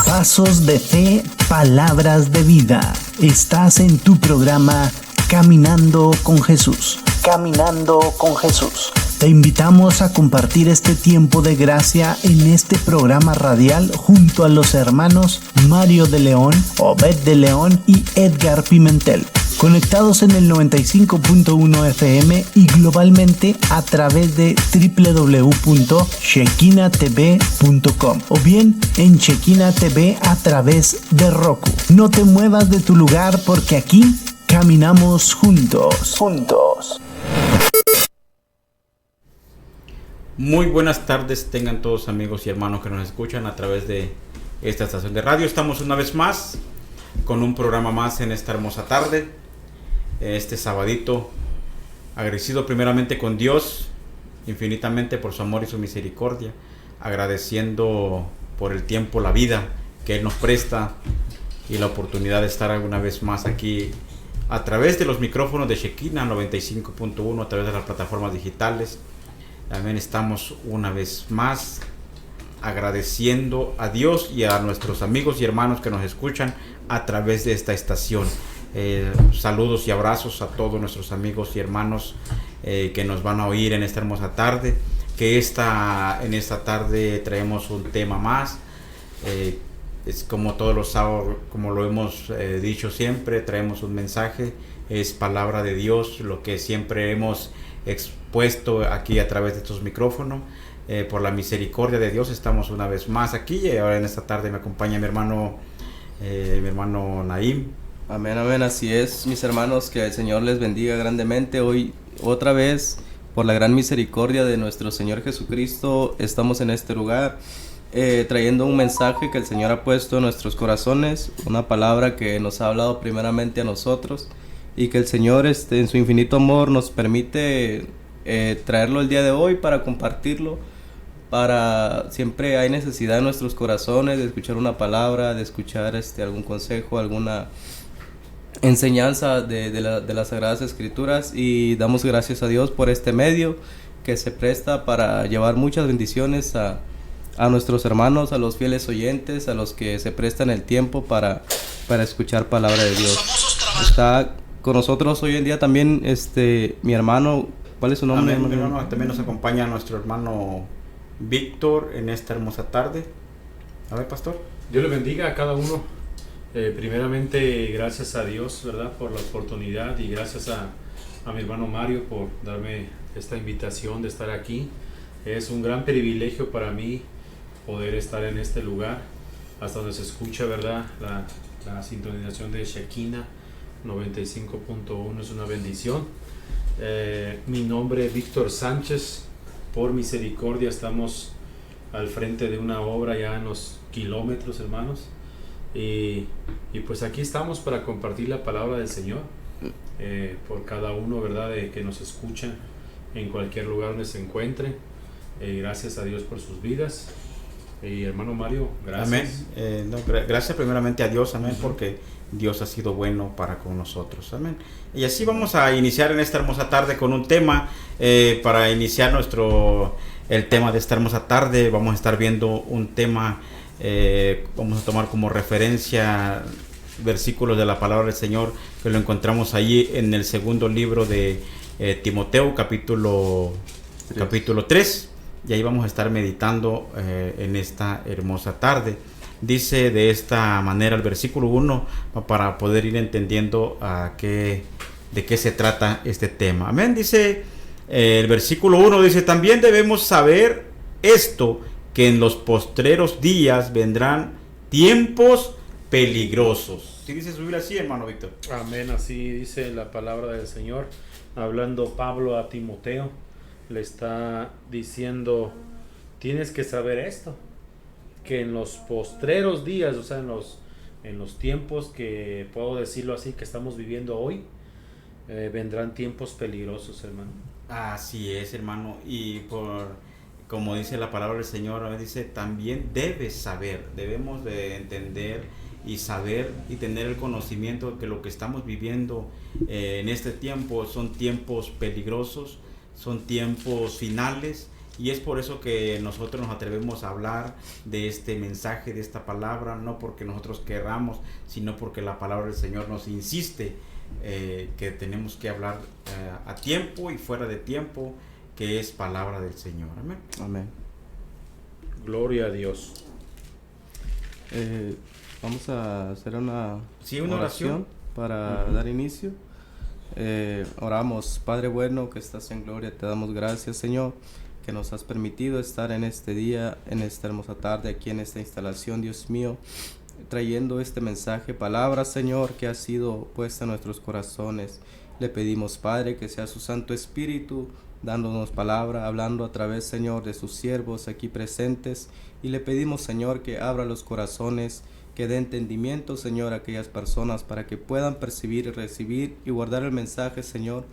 Pasos de fe, palabras de vida. Estás en tu programa Caminando con Jesús. Caminando con Jesús. Te invitamos a compartir este tiempo de gracia en este programa radial junto a los hermanos Mario de León, Obed de León y Edgar Pimentel. Conectados en el 95.1 FM y globalmente a través de www.shekinatv.com o bien en Shekinah TV a través de Roku. No te muevas de tu lugar porque aquí caminamos juntos. Muy buenas tardes tengan todos amigos y hermanos que nos escuchan a través de esta estación de radio. Estamos una vez más con un programa más en esta hermosa tarde. Este sabadito, agradecido primeramente con Dios infinitamente por su amor y su misericordia, agradeciendo por el tiempo, la vida que Él nos presta y la oportunidad de estar alguna vez más aquí a través de los micrófonos de Shekinah 95.1, a través de las plataformas digitales. También estamos una vez más agradeciendo a Dios y a nuestros amigos y hermanos que nos escuchan a través de esta estación. Saludos y abrazos a todos nuestros amigos y hermanos que nos van a oír en esta hermosa tarde. En esta tarde traemos un tema más. Es como todos los sábados, como lo hemos dicho siempre, traemos un mensaje. Es palabra de Dios, lo que siempre hemos expuesto aquí a través de estos micrófonos. Por la misericordia de Dios estamos una vez más aquí. Y ahora en esta tarde me acompaña mi hermano Naim. Amén, amén, así es, mis hermanos, que el Señor les bendiga grandemente. Hoy, otra vez, por la gran misericordia de nuestro Señor Jesucristo, estamos en este lugar, trayendo un mensaje que el Señor ha puesto en nuestros corazones, una palabra que nos ha hablado primeramente a nosotros, y que el Señor, en su infinito amor, nos permite traerlo el día de hoy para compartirlo. Siempre hay necesidad en nuestros corazones de escuchar una palabra, de escuchar algún consejo, alguna enseñanza de las Sagradas Escrituras, y damos gracias a Dios por este medio que se presta para llevar muchas bendiciones a nuestros hermanos, a los fieles oyentes, a los que se prestan el tiempo para escuchar palabra de Dios. Está con nosotros hoy en día también mi hermano. ¿Cuál es su nombre? Amén, mi hermano. También nos acompaña nuestro hermano Víctor en esta hermosa tarde. A ver, pastor. Dios le bendiga a cada uno. Primeramente, gracias a Dios, ¿verdad?, por la oportunidad, y gracias a mi hermano Mario por darme esta invitación de estar aquí. Es un gran privilegio para mí poder estar en este lugar, hasta donde se escucha, ¿verdad?, la sintonización de Shekinah 95.1 es una bendición. Mi nombre es Víctor Sánchez. Por misericordia estamos al frente de una obra ya en los kilómetros, hermanos. Y pues aquí estamos para compartir la palabra del Señor por cada uno, ¿verdad?, que nos escucha en cualquier lugar donde se encuentre. Gracias a Dios por sus vidas. Y hermano Mario, gracias. Amén. Gracias primeramente a Dios, amén, porque Dios ha sido bueno para con nosotros, amén. Y así vamos a iniciar en esta hermosa tarde con un tema. Para iniciar el tema de esta hermosa tarde, vamos a estar viendo un tema. Vamos a tomar como referencia versículos de la palabra del Señor que lo encontramos allí en el segundo libro de Timoteo, capítulo 3, y ahí vamos a estar meditando en esta hermosa tarde. Dice de esta manera el versículo 1 para poder ir entendiendo de qué se trata este tema. Amén. Dice el versículo 1, dice: también debemos saber esto, que en los postreros días vendrán tiempos peligrosos. ¿Sí dice su Biblia así, hermano Víctor? Amén, así dice la palabra del Señor. Hablando Pablo a Timoteo, le está diciendo: tienes que saber esto, que en los postreros días, o sea, en los tiempos que, puedo decirlo así, que estamos viviendo hoy, vendrán tiempos peligrosos, hermano. Así es, hermano. Y como dice la palabra del Señor, dice: también debemos de entender y saber y tener el conocimiento de que lo que estamos viviendo en este tiempo son tiempos peligrosos, son tiempos finales, Y es por eso que nosotros nos atrevemos a hablar de este mensaje, de esta palabra, no porque nosotros querramos, sino porque la palabra del Señor nos insiste que tenemos que hablar a tiempo y fuera de tiempo, que es palabra del Señor. Amén. Amén. Gloria a Dios. Vamos a hacer una oración para dar inicio. Oramos. Padre bueno que estás en gloria, te damos gracias, Señor, que nos has permitido estar en este día, en esta hermosa tarde, aquí en esta instalación, Dios mío, trayendo este mensaje, palabra, Señor, que ha sido puesta en nuestros corazones. Le pedimos, Padre, que sea su Santo Espíritu dándonos palabra, hablando a través, Señor, de sus siervos aquí presentes, y le pedimos, Señor, que abra los corazones, que dé entendimiento, Señor, a aquellas personas para que puedan percibir y recibir y guardar el mensaje, Señor,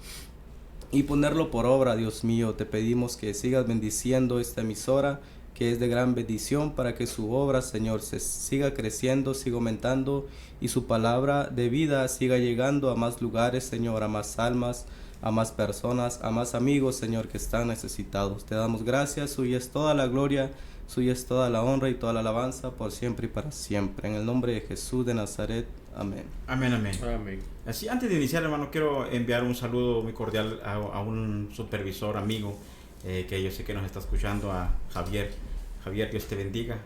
y ponerlo por obra. Dios mío, te pedimos que sigas bendiciendo esta emisora, que es de gran bendición, para que su obra, Señor, se siga creciendo, siga aumentando, y su palabra de vida siga llegando a más lugares, Señor, a más almas, a más personas, a más amigos, Señor, que están necesitados. Te damos gracias, suya es toda la gloria, suya es toda la honra y toda la alabanza por siempre y para siempre. En el nombre de Jesús de Nazaret. Amén. Amén, amén. Amén. Así, antes de iniciar, hermano, quiero enviar un saludo muy cordial a un supervisor, amigo, que yo sé que nos está escuchando, a Javier. Javier, Dios te bendiga.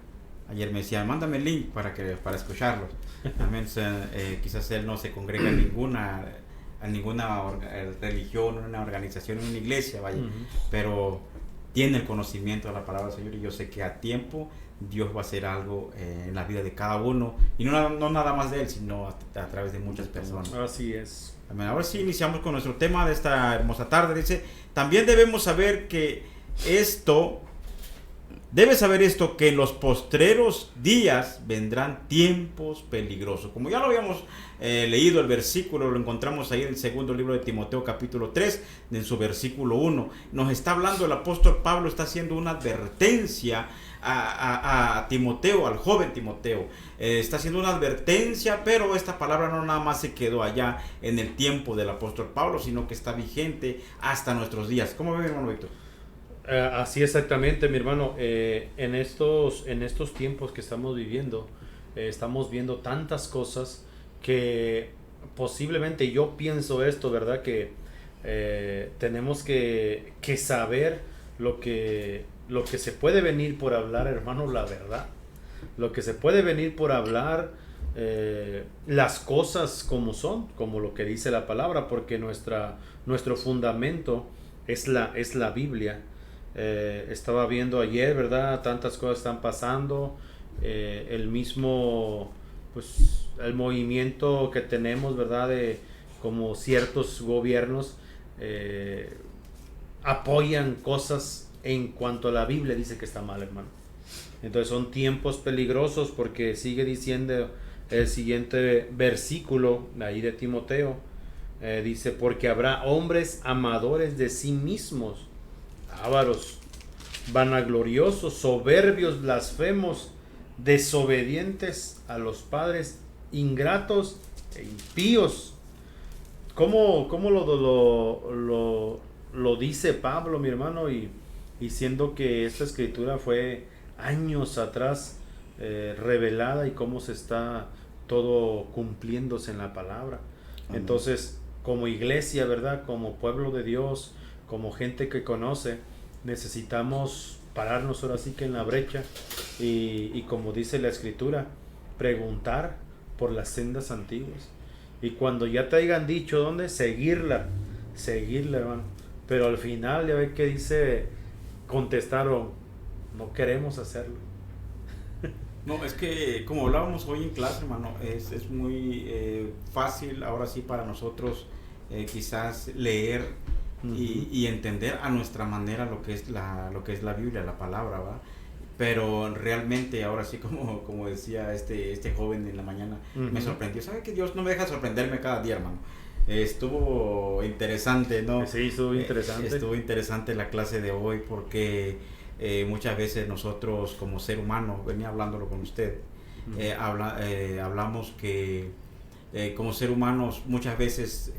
Ayer me decía, mándame el link para escucharlo. Amén. Quizás él no se congrega a ninguna religión, una organización, una iglesia, vaya, pero tiene el conocimiento de la palabra del Señor, y yo sé que a tiempo Dios va a hacer algo en la vida de cada uno, y no nada más de él, sino a través de muchas personas. Así es. Amén. Ahora sí iniciamos con nuestro tema de esta hermosa tarde. Dice, también debes saber esto, que en los postreros días vendrán tiempos peligrosos. Como ya lo habíamos leído, el versículo lo encontramos ahí en el segundo libro de Timoteo, capítulo 3, en su versículo 1. Nos está hablando el apóstol Pablo, está haciendo una advertencia a Timoteo, al joven Timoteo. Está haciendo una advertencia, pero esta palabra no nada más se quedó allá en el tiempo del apóstol Pablo, sino que está vigente hasta nuestros días. ¿Cómo ve, hermano Víctor? Así exactamente, mi hermano. En estos tiempos que estamos viviendo, estamos viendo tantas cosas que posiblemente, yo pienso esto, ¿verdad? Que tenemos que saber lo que se puede venir por hablar, hermano, la verdad. Lo que se puede venir por hablar, las cosas como son, como lo que dice la palabra, porque nuestro fundamento es la Biblia. Estaba viendo ayer, ¿verdad? Tantas cosas están pasando. El mismo, pues, el movimiento que tenemos, ¿verdad? De como ciertos gobiernos apoyan cosas en cuanto a la Biblia dice que está mal, hermano. Entonces son tiempos peligrosos, porque sigue diciendo el siguiente versículo ahí de Timoteo. Dice, porque habrá hombres amadores de sí mismos, ávaros, vanagloriosos, soberbios, blasfemos, desobedientes a los padres, ingratos e impíos. ¿Cómo lo dice Pablo, mi hermano? Y siendo que esta escritura fue años atrás revelada, y cómo se está todo cumpliéndose en la palabra. Amén. Entonces, como iglesia, ¿verdad? Como pueblo de Dios, como gente que conoce, necesitamos pararnos ahora sí que en la brecha y como dice la escritura, preguntar por las sendas antiguas, y cuando ya te hayan dicho dónde, seguirla, hermano. Pero al final ya ve que dice, contestaron, no queremos hacerlo. No, es que como hablábamos hoy en clase, hermano, es muy fácil ahora sí para nosotros quizás leer y entender a nuestra manera lo que es la Biblia, la palabra, ¿va? Pero realmente ahora sí, como decía este joven en la mañana, me sorprendió. ¿Sabe que Dios no me deja sorprenderme cada día, hermano? Estuvo interesante, ¿no? Sí, estuvo interesante. Estuvo interesante la clase de hoy, porque muchas veces nosotros como ser humano, venía hablándolo con usted, hablamos que como ser humanos muchas veces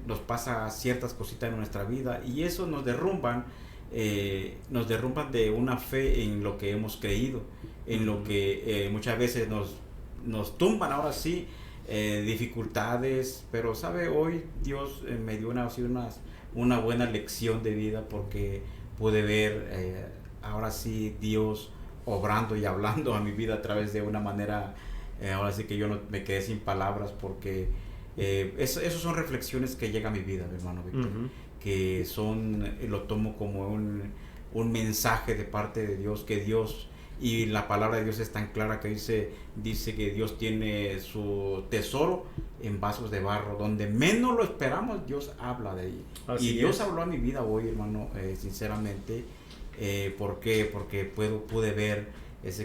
nos pasa ciertas cositas en nuestra vida, y eso nos derrumban nos derrumban de una fe en lo que hemos creído, en lo que muchas veces nos tumban ahora sí dificultades, pero sabe, hoy Dios me dio una buena lección de vida, porque pude ver ahora sí Dios obrando y hablando a mi vida a través de una manera, ahora sí que yo no me quedé sin palabras, porque esos son reflexiones que llegan a mi vida, mi hermano Víctor, que lo tomo como un mensaje de parte de Dios, que Dios, y la palabra de Dios es tan clara que dice que Dios tiene su tesoro en vasos de barro, donde menos lo esperamos, Dios habla de ahí. Así y Dios es. habló a mi vida hoy, hermano, sinceramente. ¿Por qué? Porque pude ver,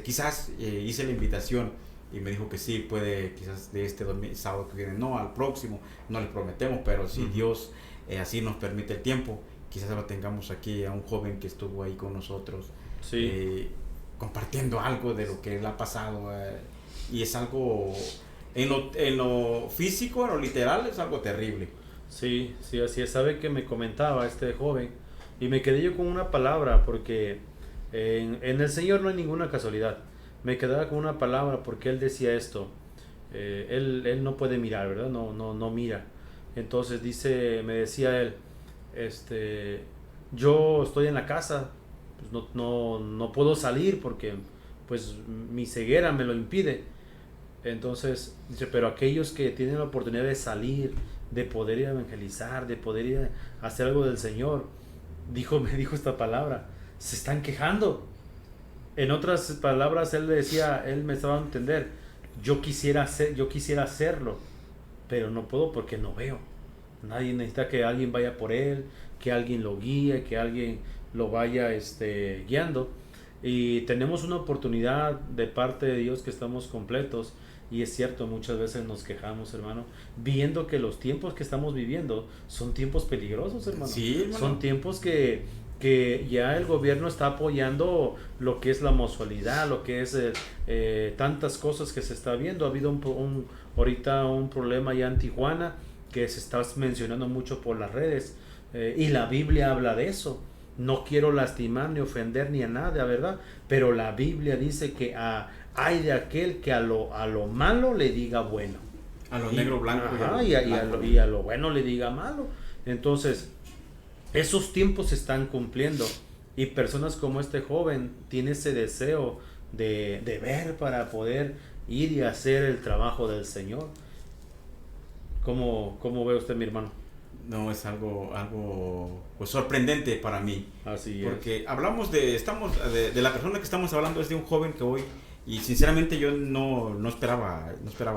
quizás hice la invitación y me dijo que sí, puede quizás de este sábado que viene, no, al próximo, no le prometemos, pero si Dios así nos permite el tiempo, quizás lo tengamos aquí a un joven que estuvo ahí con nosotros, Sí. compartiendo algo de lo que él ha pasado, y es algo, en lo físico, en lo literal, es algo terrible. Sí, sí, así es. Sabe que me comentaba este joven y me quedé yo con una palabra, porque en el Señor no hay ninguna casualidad. Me quedaba con una palabra porque él decía esto. Él no puede mirar, ¿verdad? No mira. Entonces me decía él, yo estoy en la casa, pues no puedo salir porque pues mi ceguera me lo impide. Entonces dice, pero aquellos que tienen la oportunidad de salir, de poder ir a evangelizar, de poder ir a hacer algo del Señor, me dijo esta palabra, se están quejando. En otras palabras, él me estaba dando a entender, yo quisiera hacerlo, pero no puedo porque no veo. Nadie necesita que alguien vaya por él, que alguien lo guíe, que alguien lo vaya guiando. Y tenemos una oportunidad de parte de Dios que estamos completos. Y es cierto, muchas veces nos quejamos, hermano, viendo que los tiempos que estamos viviendo son tiempos peligrosos, hermano. Sí, hermano. Son tiempos que ya el gobierno está apoyando lo que es la homosexualidad, lo que es tantas cosas que se está viendo. Ha habido ahorita un problema ya en Tijuana que se está mencionando mucho por las redes, y la Biblia habla de eso. No quiero lastimar ni ofender ni a nadie, ¿verdad? Pero la Biblia dice que hay de aquel que a lo malo le diga bueno. A lo negro blanco. Ajá, y a lo bueno le diga malo. Entonces, esos tiempos se están cumpliendo. Y personas como este joven tienen ese deseo de ver para poder ir y hacer el trabajo del Señor. ¿Cómo ve usted, mi hermano? No, es algo pues sorprendente para mí. Así porque hablamos de la persona que estamos hablando, es de un joven que hoy, y sinceramente yo no esperaba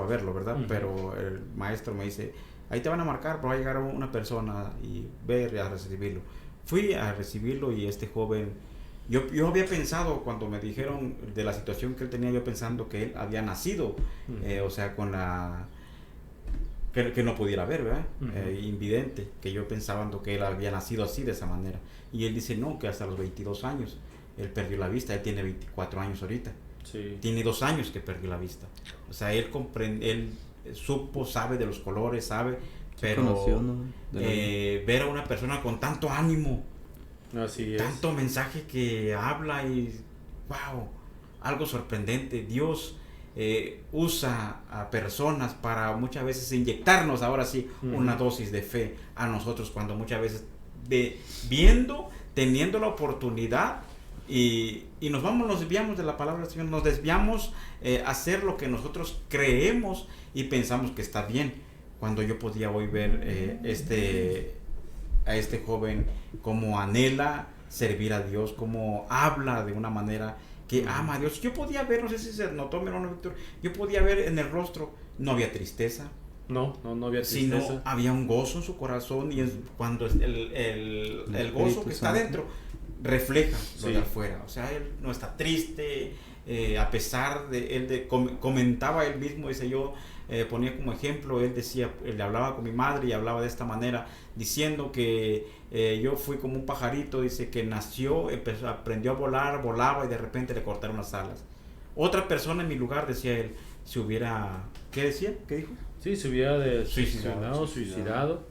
verlo, ¿verdad? Pero el maestro me dice, ahí te van a marcar, pero va a llegar una persona y ver a recibirlo. Fui a recibirlo y este joven, yo había pensado, cuando me dijeron de la situación que él tenía, yo pensando que él había nacido, o sea, con la... Que no pudiera ver, ¿verdad? Invidente, que yo pensaba que él había nacido así, de esa manera. Y él dice, no, que hasta los 22 años él perdió la vista. Él tiene 24 años ahorita. Sí. Tiene 2 años que perdió la vista. O sea, él sabe de los colores, sabe, pero conoció, ¿no? ver a una persona con tanto ánimo, Así es. tanto mensaje que habla y, wow, algo sorprendente. Dios usa a personas para muchas veces inyectarnos ahora sí una dosis de fe a nosotros, cuando muchas veces teniendo la oportunidad y nos desviamos de la palabra del Señor, nos desviamos a hacer lo que nosotros creemos y pensamos que está bien, cuando yo podía hoy ver a este joven cómo anhela servir a Dios, cómo habla de una manera que ama a Dios. Yo podía ver, no sé si se notó, mi hermano Víctor, yo podía ver en el rostro, no había tristeza. No había tristeza. Sino había un gozo en su corazón, y cuando el gozo que está dentro refleja lo de afuera. O sea, él no está triste, a pesar de él comentaba él mismo, dice, yo ponía como ejemplo, él decía, él hablaba con mi madre y hablaba de esta manera, diciendo que yo fui como un pajarito, dice, que nació, aprendió a volar, volaba y de repente le cortaron las alas. Otra persona en mi lugar, decía él, se hubiera, ¿qué decía? ¿Qué dijo? Sí, se hubiera suicidado.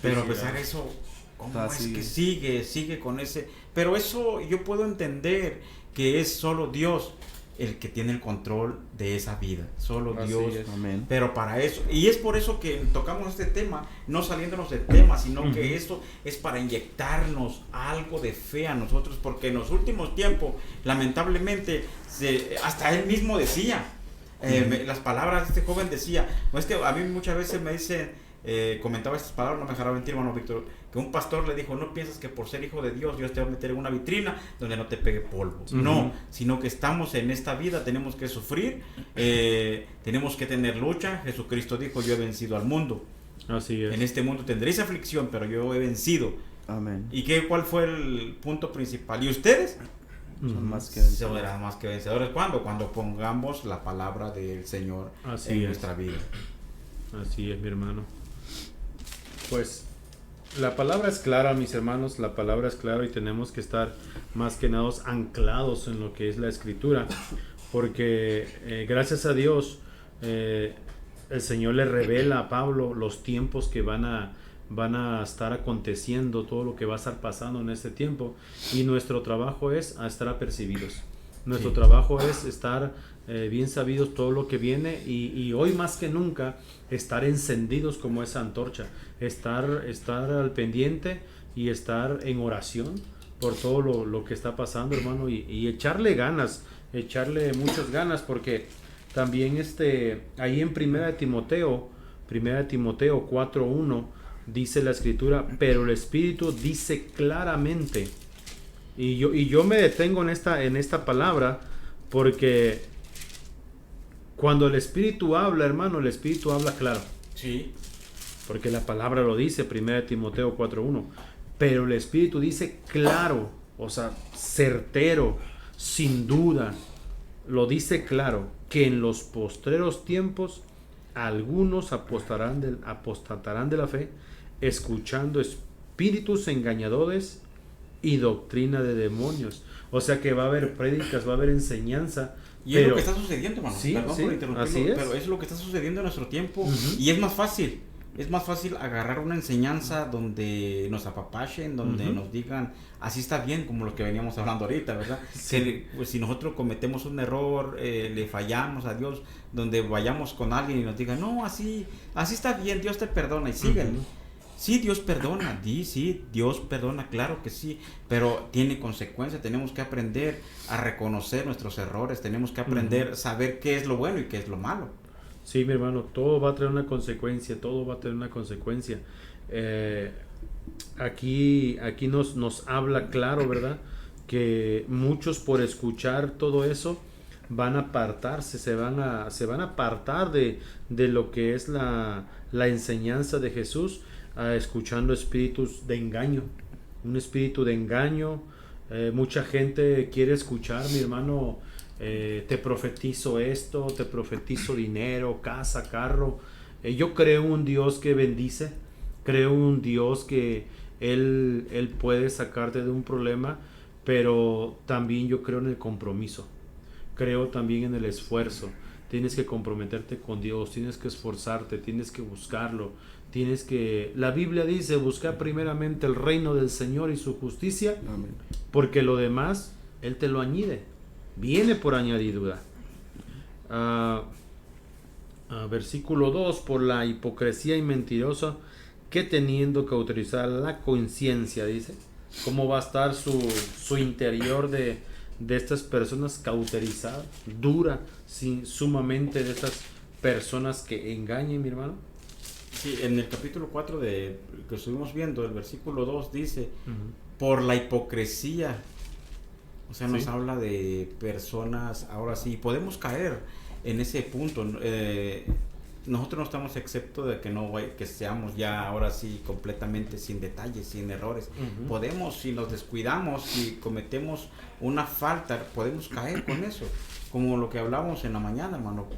Pero a pesar de eso, ¿Cómo es que sigue con ese? Pero eso yo puedo entender que es solo Dios el que tiene el control de esa vida, solo Dios. Amén. Pero para eso, y es por eso que tocamos este tema, no saliéndonos del tema, sino que esto es para inyectarnos algo de fe a nosotros, porque en los últimos tiempos, lamentablemente, hasta él mismo decía, las palabras de este joven decía, no es que a mí muchas veces me dicen, comentaba estas palabras, no me dejará mentir, hermano Víctor, que un pastor le dijo, no piensas que por ser hijo de Dios te va a meter en una vitrina donde no te pegue polvo. No, sino que estamos en esta vida, tenemos que sufrir, tenemos que tener lucha. Jesucristo dijo, yo he vencido al mundo. Así es. En este mundo tendréis aflicción, pero yo he vencido. Amén. ¿Y cuál fue el punto principal? ¿Y ustedes? Son más que vencedores. Serán más que vencedores. ¿Cuándo? Cuando pongamos la palabra del Señor en nuestra vida. Así es, mi hermano. Pues la palabra es clara, mis hermanos, la palabra es clara, y tenemos que estar más que nada anclados en lo que es la escritura, porque gracias a Dios el Señor le revela a Pablo los tiempos que van a estar aconteciendo, todo lo que va a estar pasando en este tiempo, y nuestro trabajo es estar apercibidos. Nuestro trabajo es estar bien sabidos todo lo que viene, y hoy más que nunca estar encendidos como esa antorcha, estar al pendiente y estar en oración por todo lo que está pasando, hermano, y echarle ganas, echarle muchas ganas, porque también ahí en 1 Timoteo 4:1 dice la escritura, pero el Espíritu dice claramente. Y yo me detengo en esta palabra, porque cuando el Espíritu habla, hermano, el Espíritu habla claro. Sí. Porque la palabra lo dice, 1 Timoteo 4:1. Pero el Espíritu dice claro, o sea, certero, sin duda. Lo dice claro, que en los postreros tiempos algunos apostatarán de la fe, escuchando espíritus engañadores y doctrina de demonios. O sea que va a haber prédicas, va a haber enseñanza. Y es lo que está sucediendo, hermano. Sí, Perdón por interrumpirlo, así es. pero es lo que está sucediendo en nuestro tiempo. Y es más fácil. Es más fácil agarrar una enseñanza donde nos apapachen, donde nos digan, así está bien, como lo que veníamos hablando ahorita, ¿verdad? Sí. Pues, si nosotros cometemos un error, le fallamos a Dios, donde vayamos con alguien y nos digan, no, así está bien, Dios te perdona, y síguenle. Sí, Dios perdona, sí, Dios perdona, claro que sí, pero tiene consecuencias. Tenemos que aprender a reconocer nuestros errores, tenemos que aprender a saber qué es lo bueno y qué es lo malo. Sí, mi hermano, todo va a tener una consecuencia, Aquí nos habla claro, ¿verdad? Que muchos, por escuchar todo eso, van a apartarse, se van a apartar de lo que es la enseñanza de Jesús, escuchando espíritus de engaño, un espíritu de engaño. Mucha gente quiere escuchar, mi hermano, te profetizo esto, te profetizo dinero, casa, carro. Yo creo un Dios que bendice, creo un Dios que Él puede sacarte de un problema, pero también yo creo en el compromiso, creo también en el esfuerzo. Tienes que comprometerte con Dios, tienes que esforzarte, tienes que buscarlo, la Biblia dice, busca primeramente el reino del Señor y su justicia. Amén. Porque lo demás Él te lo añade, viene por añadidura. Versículo 2, por la hipocresía y mentirosa que teniendo que autorizar la conciencia, dice, cómo va a estar su interior de estas personas cauterizadas, dura, sumamente, de estas personas que engañen, mi hermano. Sí, en el capítulo 4 que estuvimos viendo, el versículo 2 dice, por la hipocresía. O sea, nos habla de personas, ahora sí, podemos caer en ese punto. Nosotros no estamos exceptos de que seamos ya ahora sí completamente sin detalles, sin errores. Podemos, si nos descuidamos, si cometemos una falta, podemos caer con eso. Como lo que hablábamos en la mañana, hermano.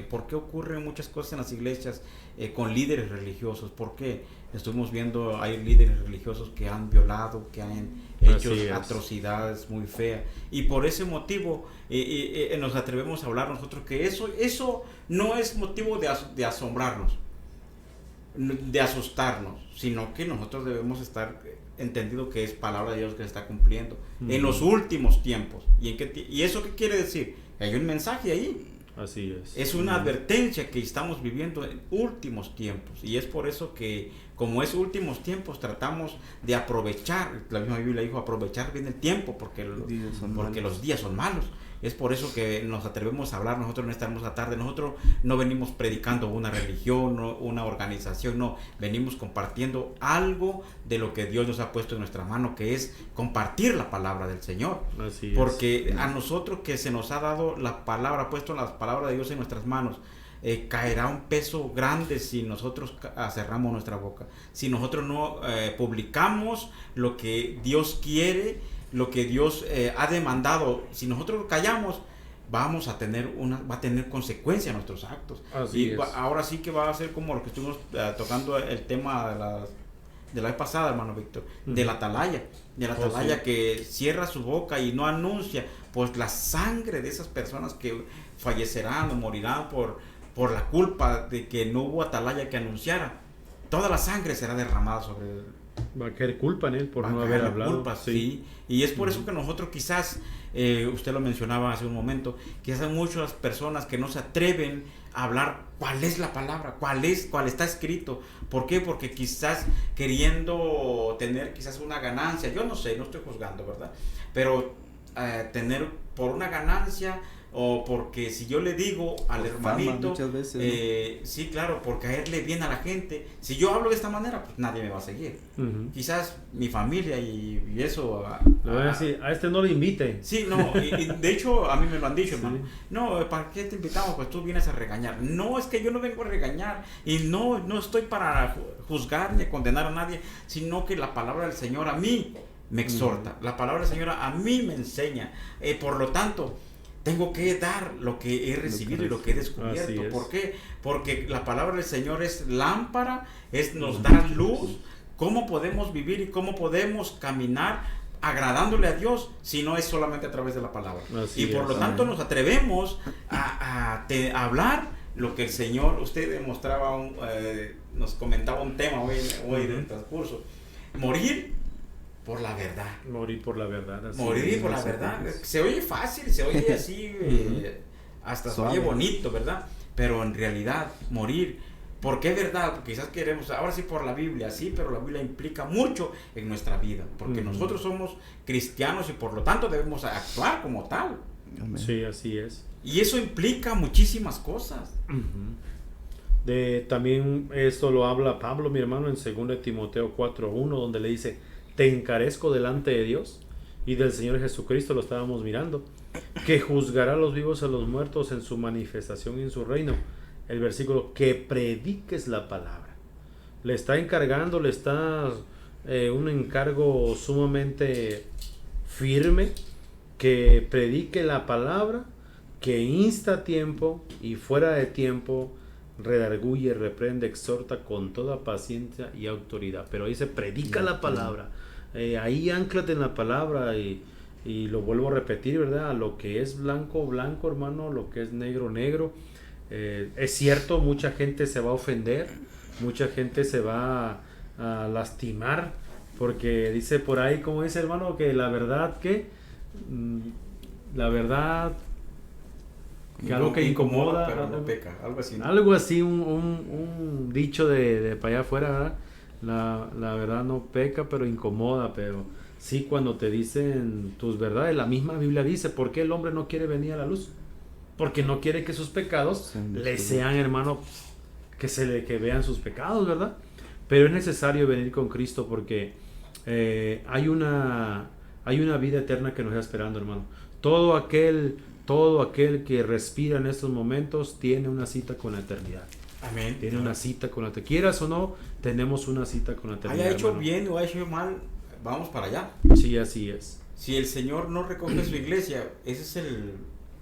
¿Por qué ocurren muchas cosas en las iglesias con líderes religiosos? ¿Por qué? Estuvimos viendo, hay líderes religiosos que han violado, que han hecho atrocidades muy feas. Y por ese motivo nos atrevemos a hablar nosotros que eso no es motivo de asombrarnos. de asustarnos, sino que nosotros debemos estar entendido que es palabra de Dios que se está cumpliendo en los últimos tiempos. ¿Y eso qué quiere decir? Hay un mensaje ahí. Así es. Es una advertencia que estamos viviendo en últimos tiempos, y es por eso que, como es últimos tiempos, tratamos de aprovechar. La misma Biblia dijo aprovechar bien el tiempo, porque los días son malos. Es por eso que nos atrevemos a hablar nosotros en esta hermosa tarde. Nosotros no venimos predicando una religión, no una organización, no, venimos compartiendo algo de lo que Dios nos ha puesto en nuestra mano, que es compartir la palabra del Señor. Así porque a nosotros que se nos ha dado la palabra, puesto la palabra de Dios en nuestras manos, caerá un peso grande si nosotros cerramos nuestra boca, si nosotros no publicamos lo que Dios quiere, lo que Dios ha demandado. Si nosotros callamos, va a tener consecuencia en nuestros actos. Así es. Ahora sí que va a ser como lo que estuvimos tocando el tema de la vez pasada, hermano Víctor, de la atalaya, Sí. que cierra su boca y no anuncia, pues la sangre de esas personas que fallecerán o morirán por la culpa de que no hubo atalaya que anunciara. Toda la sangre será derramada sobre él. Va a caer culpa en él por Va a no caer haber la hablado. culpa, sí. Y es por eso que nosotros quizás, usted lo mencionaba hace un momento, quizás hay muchas personas que no se atreven a hablar cuál es la palabra, cuál está escrito. ¿Por qué? Porque quizás queriendo tener quizás una ganancia, yo no sé, no estoy juzgando, ¿verdad? Pero tener por una ganancia, o porque si yo le digo al por hermanito, fama, muchas veces, sí, claro, por caerle bien a la gente. Si yo hablo de esta manera, pues nadie me va a seguir. Quizás mi familia y eso. Le voy a decir, a este no le invite. Sí, no, y de hecho a mí me lo han dicho, Sí. hermano. No, ¿para qué te invitamos? Pues tú vienes a regañar. No, es que yo no vengo a regañar, y no estoy para juzgar ni condenar a nadie, sino que la palabra del Señor a mí me exhorta. La palabra del Señor a mí me enseña. Por lo tanto, tengo que dar lo que he recibido y lo que he descubierto. ¿Por qué? Porque la palabra del Señor es lámpara, nos da luz. ¿Cómo podemos vivir y cómo podemos caminar agradándole a Dios si no es solamente a través de la palabra? Así por lo tanto nos atrevemos a hablar lo que el Señor, usted demostraba, nos comentaba un tema hoy del transcurso: morir por la verdad. Morir por la verdad. Morir por la verdad. Se oye fácil, se oye así, hasta se oye bonito, ¿verdad? Pero en realidad, morir. ¿Por qué verdad? Porque quizás queremos, ahora sí por la Biblia, sí, pero la Biblia implica mucho en nuestra vida. Porque nosotros somos cristianos y por lo tanto debemos actuar como tal. Sí, así es. Y eso implica muchísimas cosas. También esto lo habla Pablo, mi hermano, en 2 Timoteo 4:1, donde le dice: te encarezco delante de Dios y del Señor Jesucristo, lo estábamos mirando, que juzgará a los vivos y a los muertos en su manifestación y en su reino. El versículo: que prediques la palabra. Le está encargando, le está un encargo sumamente firme, que predique la palabra, que insta a tiempo y fuera de tiempo, redarguye, reprende, exhorta con toda paciencia y autoridad. Pero ahí se predica la palabra. Ahí anclate en la palabra y lo vuelvo a repetir, ¿verdad? A lo que es blanco, blanco, hermano, lo que es negro, negro. Es cierto, mucha gente se va a ofender, mucha gente se va a lastimar, porque dice por ahí, como dice, hermano, que la verdad la verdad que algo que incomoda, pero no peca, algo así, ¿no? Algo así, un dicho de para allá afuera, ¿verdad? La verdad no peca, pero incomoda. Pero sí, cuando te dicen tus verdades, la misma Biblia dice: ¿por qué el hombre no quiere venir a la luz? Porque no quiere que sus pecados le sean, hermano, que vean sus pecados, ¿verdad? Pero es necesario venir con Cristo, porque hay una vida eterna que nos está esperando, hermano. Todo aquel que respira en estos momentos tiene una cita con la eternidad. Amén. Tiene una cita con la eternidad. Quieras o no, tenemos una cita con la eternidad. Haya hecho hermano. bien o haya hecho mal, vamos para allá. Sí, así es. Si el Señor no recoge su iglesia, eso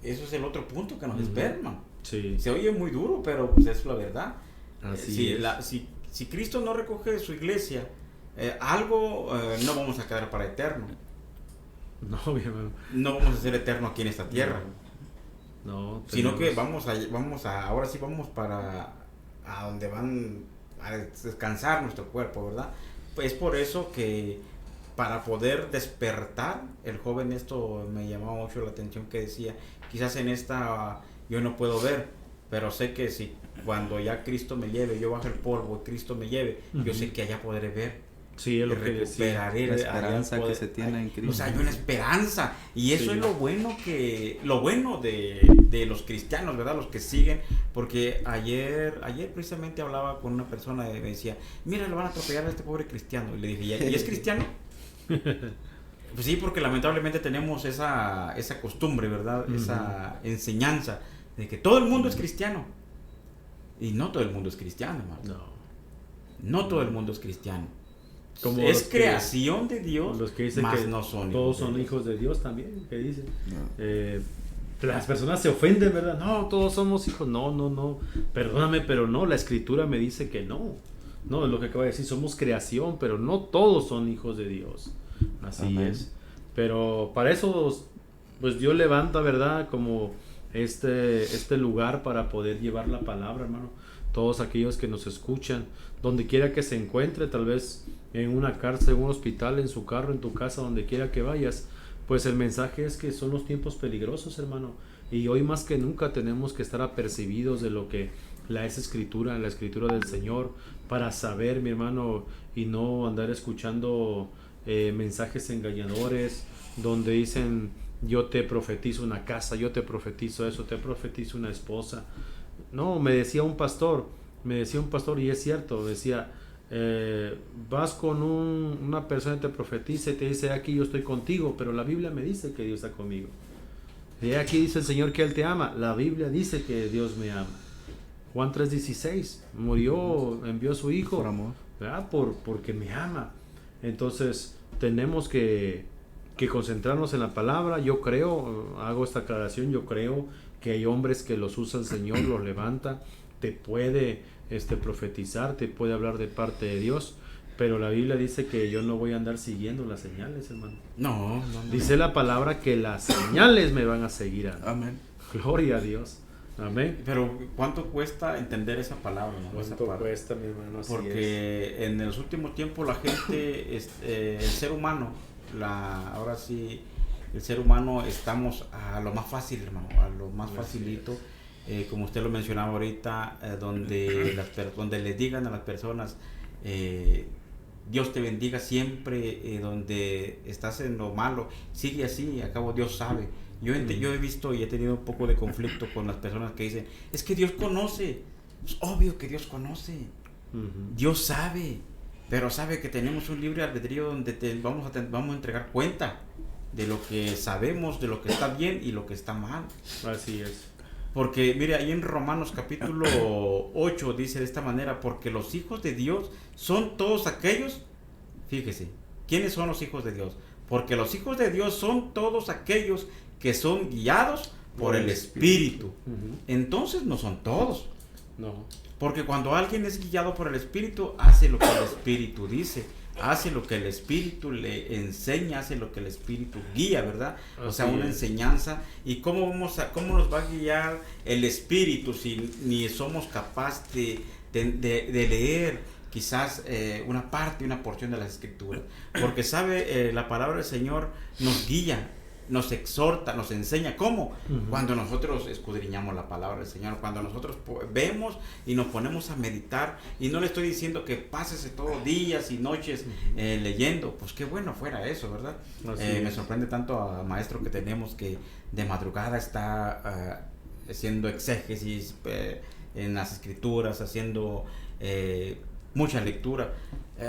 es el otro punto que nos espera, hermano. Sí. Se oye muy duro, pero pues eso es la verdad. Así es. Si Cristo no recoge su iglesia, no vamos a quedar para eterno. No, mi hermano. No vamos a ser eterno aquí en esta tierra. No, Sino que vamos a ahora sí vamos para a donde van descansar nuestro cuerpo, ¿verdad? Es por eso que para poder despertar, el joven, esto me llamaba mucho la atención, que decía, quizás en esta yo no puedo ver, pero sé que si cuando ya Cristo me lleve, yo baje el polvo, Cristo me lleve, yo sé que allá podré ver. Sí, es lo que decía. La esperanza que se tiene en Cristo. O sea, hay una esperanza. Y eso es lo bueno de los cristianos, ¿verdad? Los que siguen. Porque ayer precisamente hablaba con una persona y me decía, mira, lo van a atropellar a este pobre cristiano. Y le dije, ¿y es cristiano? Pues sí, porque lamentablemente tenemos esa costumbre, ¿verdad? Esa enseñanza de que todo el mundo es cristiano. Y no todo el mundo es cristiano, hermano. No todo el mundo es cristiano. Como es creación de Dios, los que dicen más que no son todos son hijos de Dios también, que dicen. Las personas se ofenden, ¿verdad? No, todos somos hijos. No. Perdóname, pero no, la escritura me dice que no. No, es lo que acabo de decir, somos creación, pero no todos son hijos de Dios. Así Amén. es. Pero para eso, pues Dios levanta, ¿verdad? Como este lugar para poder llevar la palabra, hermano. Todos aquellos que nos escuchan, donde quiera que se encuentre, tal vez en una cárcel, en un hospital, en su carro, en tu casa, donde quiera que vayas, pues el mensaje es que son los tiempos peligrosos, hermano, y hoy más que nunca tenemos que estar apercibidos de lo que la escritura del Señor, para saber, mi hermano, y no andar escuchando mensajes engañadores donde dicen, yo te profetizo una casa, yo te profetizo eso, te profetizo una esposa. No, me decía un pastor, y es cierto, decía, vas con una persona que te profetiza y te dice, aquí yo estoy contigo, pero la Biblia me dice que Dios está conmigo. Y aquí dice el Señor que Él te ama, la Biblia dice que Dios me ama. Juan 3:16, murió, envió a su Hijo, Por amor. ¿verdad? Porque me ama. Entonces tenemos que concentrarnos en la palabra. Yo creo, hago esta aclaración, yo creo que hay hombres que los usa el Señor, los levanta, te puede profetizar, te puede hablar de parte de Dios, pero la Biblia dice que yo no voy a andar siguiendo las señales, hermano. No. Dice la palabra que las señales me van a seguir. Amén. Gloria a Dios. Amén. Pero ¿cuánto cuesta entender esa palabra? ¿No? ¿Cuánto cuesta, mi hermano? Así porque en los últimos tiempos la gente, el ser humano, ahora sí, el ser humano estamos a lo más fácil, hermano, a lo más facilito, como usted lo mencionaba ahorita, donde les digan a las personas, Dios te bendiga siempre, donde estás en lo malo, sigue así, a cabo Dios sabe. Yo he visto y he tenido un poco de conflicto con las personas que dicen, es que Dios conoce, es obvio que Dios conoce, Dios sabe, pero sabe que tenemos un libre albedrío donde vamos a entregar cuenta de lo que sabemos, de lo que está bien y lo que está mal. Así es. Porque mire, ahí en Romanos capítulo 8 dice de esta manera, porque los hijos de Dios son todos aquellos, fíjese, ¿quiénes son los hijos de Dios? Porque los hijos de Dios son todos aquellos que son guiados por el Espíritu. Entonces no son todos. No. Porque cuando alguien es guiado por el Espíritu, hace lo que el Espíritu dice, hace lo que el Espíritu le enseña, hace lo que el Espíritu guía, ¿verdad? O sea, una enseñanza. ¿Y cómo nos va a guiar el Espíritu si ni somos capaces de leer quizás una parte, una porción de las Escrituras? Porque sabe, la palabra del Señor nos guía, nos exhorta, nos enseña. ¿Cómo? Cuando nosotros escudriñamos la palabra del Señor, cuando nosotros vemos y nos ponemos a meditar. Y no le estoy diciendo que pásese todos días y noches leyendo, pues qué bueno fuera eso, ¿verdad? Me sorprende tanto a maestro que tenemos que de madrugada está haciendo exégesis en las Escrituras, haciendo mucha lectura,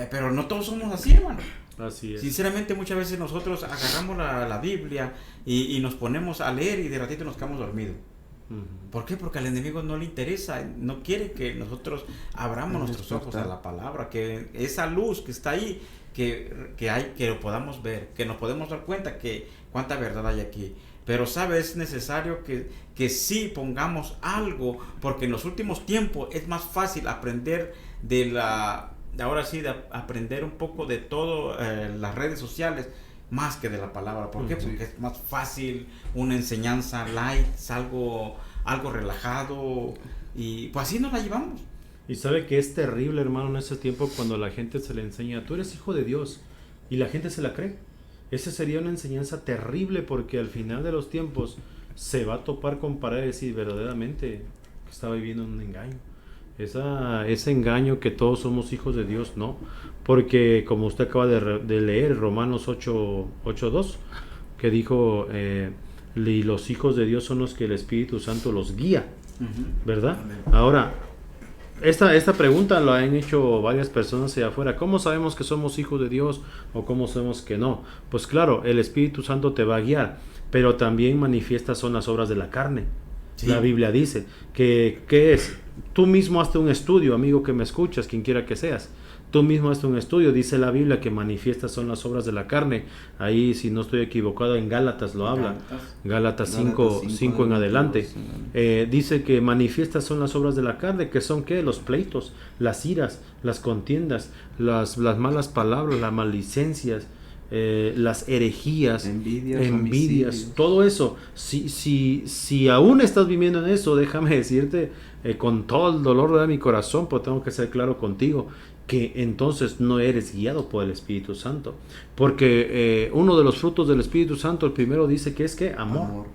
pero no todos somos así, hermano. Así es. Sinceramente, muchas veces nosotros agarramos la Biblia y nos ponemos a leer y de ratito nos quedamos dormidos. ¿Por qué? Porque al enemigo no le interesa, no quiere que nosotros abramos nuestros ojos a la palabra, que esa luz que está ahí, que lo podamos ver, que nos podemos dar cuenta que cuánta verdad hay aquí. Pero es necesario que sí pongamos algo, porque en los últimos tiempos es más fácil aprender ahora sí, de aprender un poco de todo las redes sociales, más que de la palabra. ¿Por qué? Porque es más fácil, una enseñanza light, algo relajado, y pues así nos la llevamos. Y sabe que es terrible, hermano, en ese tiempo cuando la gente se le enseña, tú eres hijo de Dios, y la gente se la cree. Esa sería una enseñanza terrible, porque al final de los tiempos se va a topar con paredes y verdaderamente está viviendo un engaño. Ese engaño que todos somos hijos de Dios, no. Porque como usted acaba de leer Romanos 8:2, que dijo, y los hijos de Dios son los que el Espíritu Santo los guía, ¿verdad? Amén. Ahora, esta pregunta la han hecho varias personas allá afuera. ¿Cómo sabemos que somos hijos de Dios o cómo sabemos que no? Pues claro, el Espíritu Santo te va a guiar, pero también manifiestas son las obras de la carne. Sí. La Biblia dice que ¿qué es? Tú mismo hazte un estudio, amigo que me escuchas, quien quiera que seas. Tú mismo hazte un estudio, dice la Biblia que manifiestas son las obras de la carne. Ahí, si no estoy equivocado, en Gálatas lo habla. Gálatas 5 en adelante. Dice que manifiestas son las obras de la carne, que son ¿qué? Los pleitos, las iras, las contiendas, las malas palabras, las maldicencias, las herejías, envidias, todo eso. Si aún estás viviendo en eso, déjame decirte con todo el dolor de mi corazón, pues tengo que ser claro contigo, que entonces no eres guiado por el Espíritu Santo, porque uno de los frutos del Espíritu Santo, el primero dice que es ¿qué? Amor.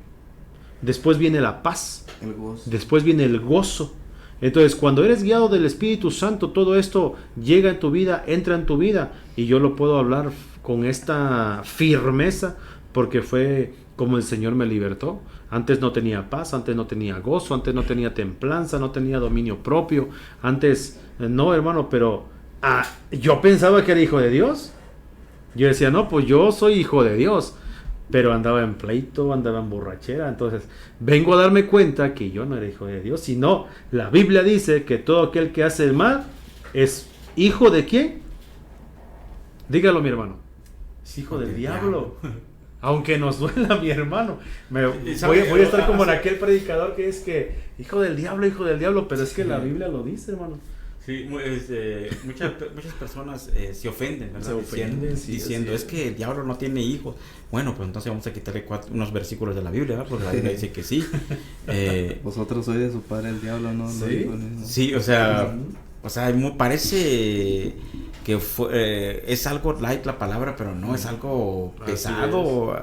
Después viene la paz, el gozo. Después viene el gozo. Entonces, cuando eres guiado del Espíritu Santo, todo esto llega en tu vida, entra en tu vida, y yo lo puedo hablar con esta firmeza, porque fue como el Señor me libertó. Antes no tenía paz, antes no tenía gozo, antes no tenía templanza, no tenía dominio propio, antes no, hermano, pero yo pensaba que era hijo de Dios. Yo decía, no, pues yo soy hijo de Dios, pero andaba en pleito, andaba en borrachera. Entonces vengo a darme cuenta que yo no era hijo de Dios, sino la Biblia dice que todo aquel que hace el mal es hijo de ¿quién? Dígalo, mi hermano. Es hijo del diablo. Aunque nos duela, mi hermano. Voy a estar como en aquel predicador que es que hijo del diablo, pero es que la Biblia lo dice, hermano. Sí, muchas personas se ofenden, ¿verdad? Se ofenden, diciendo, es que el diablo no tiene hijos. Bueno, pues entonces vamos a quitarle unos versículos de la Biblia, ¿verdad? Porque la Biblia dice que sí. Vosotros sois de su padre el diablo, ¿no? Sí, sí, o sea, parece que es algo light la palabra, pero no, es algo pesado,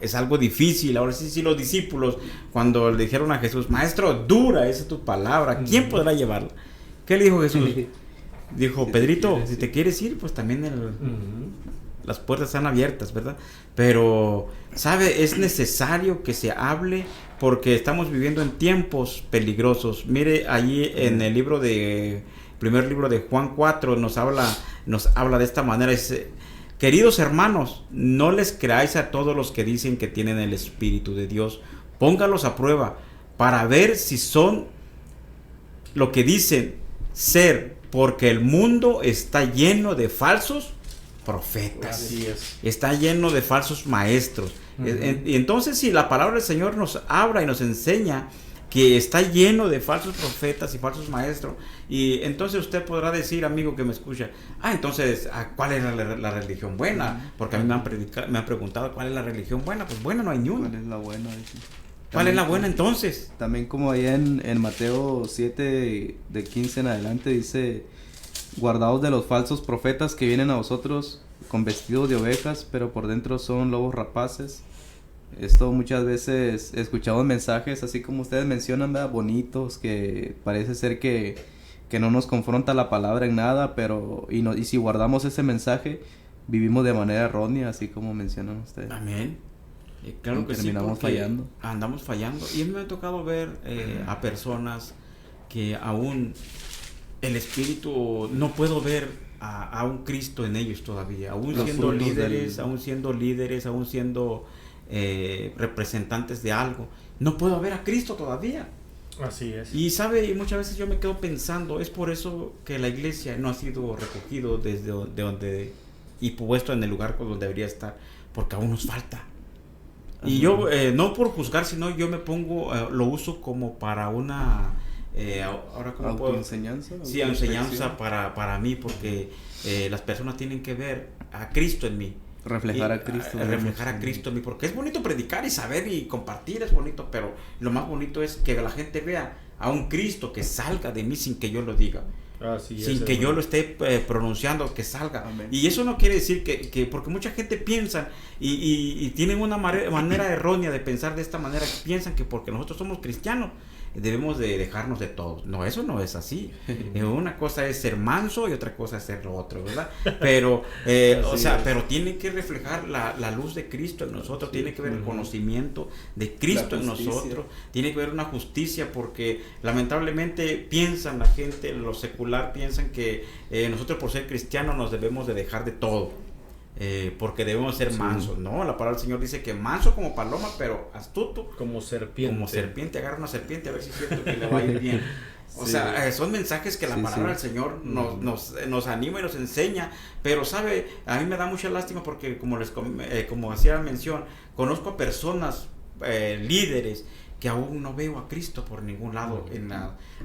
es algo difícil. Ahora sí, los discípulos, cuando le dijeron a Jesús, Maestro, dura es tu palabra, ¿quién podrá llevarla? ¿Qué le dijo Jesús? Dijo, Pedrito, si te quieres ir, pues también las puertas están abiertas, ¿verdad? Pero, ¿sabe? Es necesario que se hable porque estamos viviendo en tiempos peligrosos. Mire, allí en el primer libro de Juan 4 nos habla de esta manera. Queridos hermanos, no les creáis a todos los que dicen que tienen el Espíritu de Dios. Póngalos a prueba para ver si son lo que dicen ser, porque el mundo está lleno de falsos profetas. Así es. Está lleno de falsos maestros. Y entonces, si la palabra del Señor nos habla y nos enseña que está lleno de falsos profetas y falsos maestros, y entonces usted podrá decir, amigo que me escucha, entonces, ¿cuál es la religión buena? Porque a mí me han preguntado, ¿cuál es la religión buena? Pues buena no hay ni una. ¿Cuál es la buena? ¿Cuál es la buena entonces? También como ahí en Mateo 7, de 15 en adelante, dice, guardaos de los falsos profetas que vienen a vosotros con vestidos de ovejas, pero por dentro son lobos rapaces. Esto muchas veces escuchamos mensajes así como ustedes mencionan, ¿verdad? Bonitos, que parece ser que no nos confronta la palabra en nada, pero y si guardamos ese mensaje, vivimos de manera errónea, así como mencionan ustedes. Amén. Claro que terminamos fallando. Andamos fallando. Y a mí me ha tocado ver a personas que aún el Espíritu, no puedo ver a un Cristo en ellos todavía, aún siendo líderes, aún siendo representantes de algo, no puedo ver a Cristo todavía. Así es. Y sabe, muchas veces yo me quedo pensando, es por eso que la iglesia no ha sido recogido desde donde y puesto en el lugar donde debería estar, porque aún nos falta. Y yo, no por juzgar, sino yo me pongo, lo uso como para una ahora como autoenseñanza. Sí, enseñanza para mí, porque las personas tienen que ver a Cristo en mí. reflejar a Cristo. Reflejar a Cristo, porque es bonito predicar y saber y compartir, es bonito, pero lo más bonito es que la gente vea a un Cristo que salga de mí sin que yo lo diga. Sin que yo lo esté pronunciando, que salga. Amén. Y eso no quiere decir que porque mucha gente piensa y tienen una manera errónea de pensar de esta manera, que piensan que porque nosotros somos cristianos debemos de dejarnos de todo. No, eso no es así. Una cosa es ser manso y otra cosa es ser lo otro, ¿verdad? Pero, pero tiene que reflejar la luz de Cristo en nosotros, tiene que ver el conocimiento de Cristo en nosotros, tiene que ver una justicia, porque lamentablemente piensan la gente, lo secular, piensan que nosotros por ser cristianos nos debemos de dejar de todo. Porque debemos ser mansos. No, la palabra del Señor dice que manso como paloma, pero astuto como serpiente. Como serpiente, agarra una serpiente a ver si es cierto que le va a ir bien. O sea, son mensajes que la palabra del Señor nos anima y nos enseña. Pero sabe, a mí me da mucha lástima porque como hacía mención, conozco a personas, líderes, que aún no veo a Cristo por ningún lado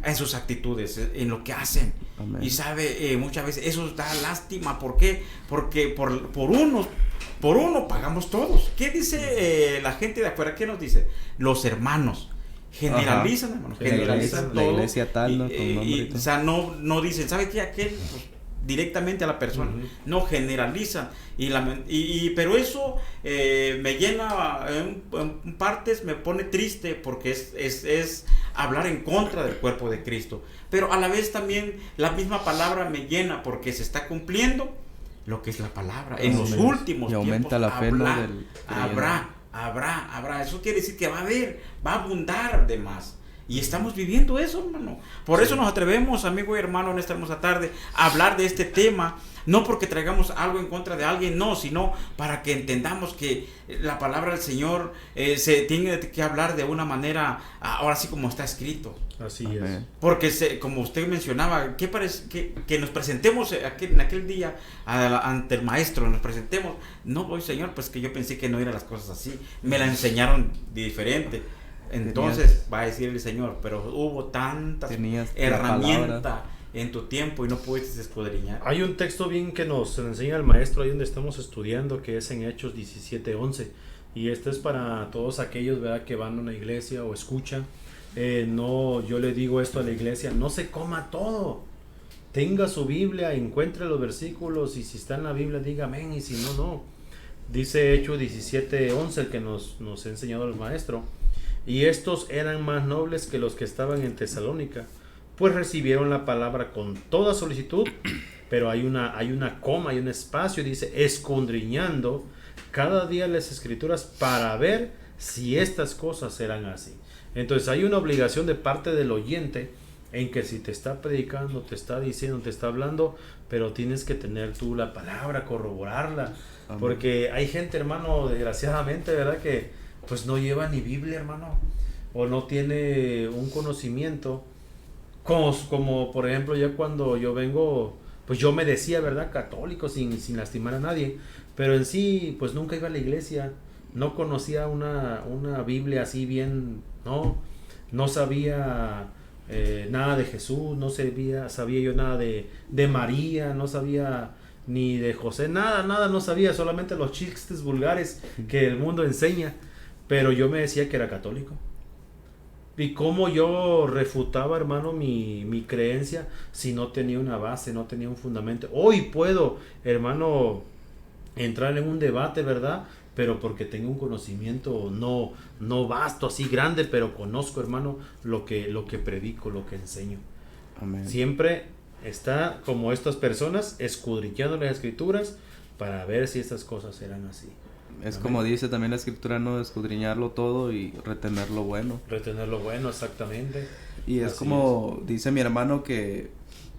en sus actitudes, en lo que hacen. Amén. Y sabe, muchas veces eso da lástima. ¿Por qué? Porque por uno pagamos todos. ¿Qué dice la gente de afuera? ¿Qué nos dice? Los hermanos generalizan, hermanos, generalizan todo. La iglesia tal, ¿no? O sea, no dicen, ¿sabe qué? Aquel, pues, directamente a la persona, no generalizan, pero eso me llena en partes, me pone triste, porque es hablar en contra del cuerpo de Cristo, pero a la vez también la misma palabra me llena, porque se está cumpliendo lo que es la palabra en los últimos y aumenta tiempos. La fe, habrá, eso quiere decir que va a abundar de más. Y estamos viviendo eso, hermano. Por eso nos atrevemos, amigo y hermano, en esta hermosa tarde, a hablar de este tema. No porque traigamos algo en contra de alguien, no, sino para que entendamos que la palabra del Señor se tiene que hablar de una manera, ahora sí como está escrito. Así es. Porque como usted mencionaba, que nos presentemos en aquel día ante el maestro, nos presentemos. No, voy, Señor, pues que yo pensé que no eran las cosas así. Me la enseñaron diferente. Entonces va a decir el Señor, pero hubo tantas herramientas en tu tiempo y no pudiste escudriñar. Hay un texto bien que nos enseña el maestro ahí donde estamos estudiando, que es en Hechos 17:11, y este es para todos aquellos, ¿verdad?, que van a una iglesia o escuchan. Yo le digo esto a la iglesia: no se coma todo, tenga su Biblia, encuentre los versículos, y si está en la Biblia diga amén, y si no, no. Dice Hechos 17:11, el que nos ha enseñado el maestro: y estos eran más nobles que los que estaban en Tesalónica, pues recibieron la palabra con toda solicitud. Pero hay una coma, hay un espacio, dice: escudriñando cada día las escrituras para ver si estas cosas eran así. Entonces hay una obligación de parte del oyente, en que si te está predicando, te está diciendo, te está hablando, pero tienes que tener tú la palabra, corroborarla. Amén. Porque hay gente, hermano, desgraciadamente, ¿verdad?, que pues no lleva ni Biblia, hermano, o no tiene un conocimiento, como por ejemplo, ya cuando yo vengo, pues yo me decía, ¿verdad?, católico, sin lastimar a nadie, pero en sí, pues nunca iba a la iglesia, no conocía una Biblia así bien, no sabía nada de Jesús, no sabía yo nada de María, no sabía ni de José, nada no sabía, solamente los chistes vulgares que el mundo enseña. Pero yo me decía que era católico. ¿Y cómo yo refutaba, hermano, mi creencia si no tenía una base, no tenía un fundamento? Hoy puedo, hermano, entrar en un debate, ¿verdad? Pero porque tengo un conocimiento no vasto, así grande, pero conozco, hermano, lo que predico, lo que enseño. Amén. Siempre está como estas personas escudriñando las escrituras para ver si estas cosas eran así. Es Amén. Como dice también la escritura, no escudriñarlo todo y retener lo bueno. Retener lo bueno, exactamente. Y es así como dice mi hermano que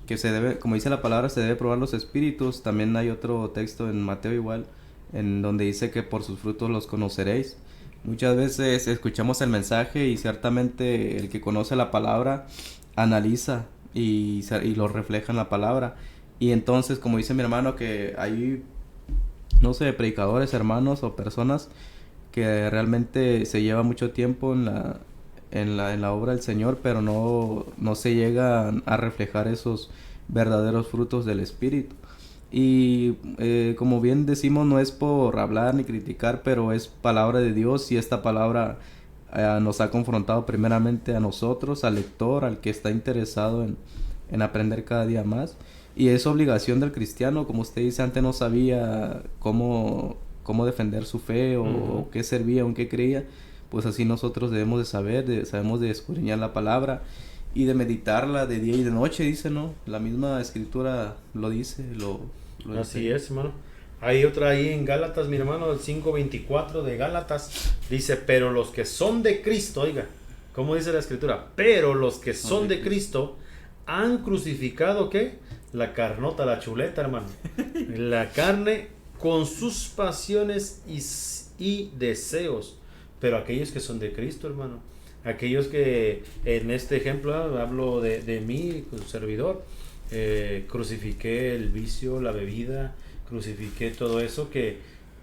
se debe, como dice la palabra, se debe probar los espíritus. También hay otro texto en Mateo igual, en donde dice que por sus frutos los conoceréis. Muchas veces escuchamos el mensaje y ciertamente el que conoce la palabra analiza y lo refleja en la palabra. Y entonces, como dice mi hermano, que hay, no sé, predicadores, hermanos o personas que realmente se lleva mucho tiempo en la obra del Señor, pero no se llegan a reflejar esos verdaderos frutos del Espíritu. Y como bien decimos, no es por hablar ni criticar, pero es palabra de Dios, y esta palabra nos ha confrontado primeramente a nosotros, al lector, al que está interesado en aprender cada día más. Y es obligación del cristiano, como usted dice, antes no sabía cómo defender su fe o qué servía o en qué creía. Pues así nosotros debemos de saber, sabemos de escudriñar la palabra y de meditarla de día y de noche, dice, ¿no? La misma escritura lo dice, lo Así dice. es, hermano. Hay otra ahí en Gálatas, mi hermano, el 5:24 de Gálatas. Dice, pero los que son de Cristo, oiga, ¿cómo dice la escritura? Pero los que son de Cristo han crucificado, ¿qué? La carnota, la chuleta, hermano. La carne con sus pasiones y deseos. Pero aquellos que son de Cristo, hermano, aquellos que, en este ejemplo, hablo de mí, su servidor, crucifiqué el vicio, la bebida, crucifiqué todo eso que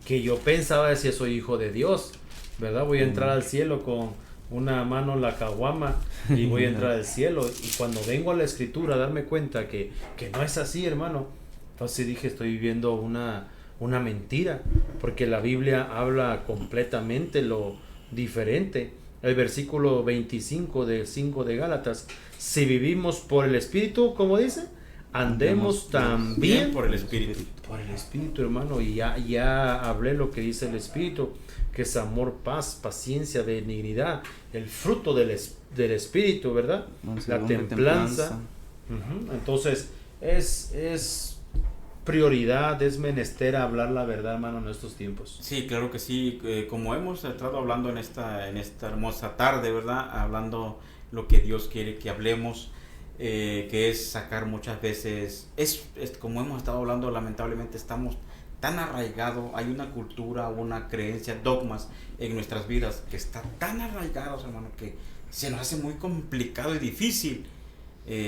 yo pensaba, decía, soy hijo de Dios, ¿verdad? Voy a entrar al cielo con una mano en la caguama y voy a entrar al cielo. Y cuando vengo a la escritura a darme cuenta que no es así, hermano, entonces dije, estoy viviendo una mentira, porque la Biblia habla completamente lo diferente. El versículo 25 de 5 de Gálatas, si vivimos por el Espíritu, como dice, andemos también por el Espíritu. Por el Espíritu, hermano. Y ya hablé lo que dice el Espíritu, que es amor, paz, paciencia, benignidad, el fruto del Espíritu, ¿verdad? La templanza. Entonces es prioridad, es menester hablar la verdad, hermano, en estos tiempos. Sí, claro que sí. Como hemos estado hablando en esta hermosa tarde, ¿verdad? Hablando lo que Dios quiere que hablemos, que es sacar muchas veces, es como hemos estado hablando, lamentablemente estamos tan arraigados, hay una cultura, una creencia, dogmas en nuestras vidas que están tan arraigados, hermano, que se nos hace muy complicado y difícil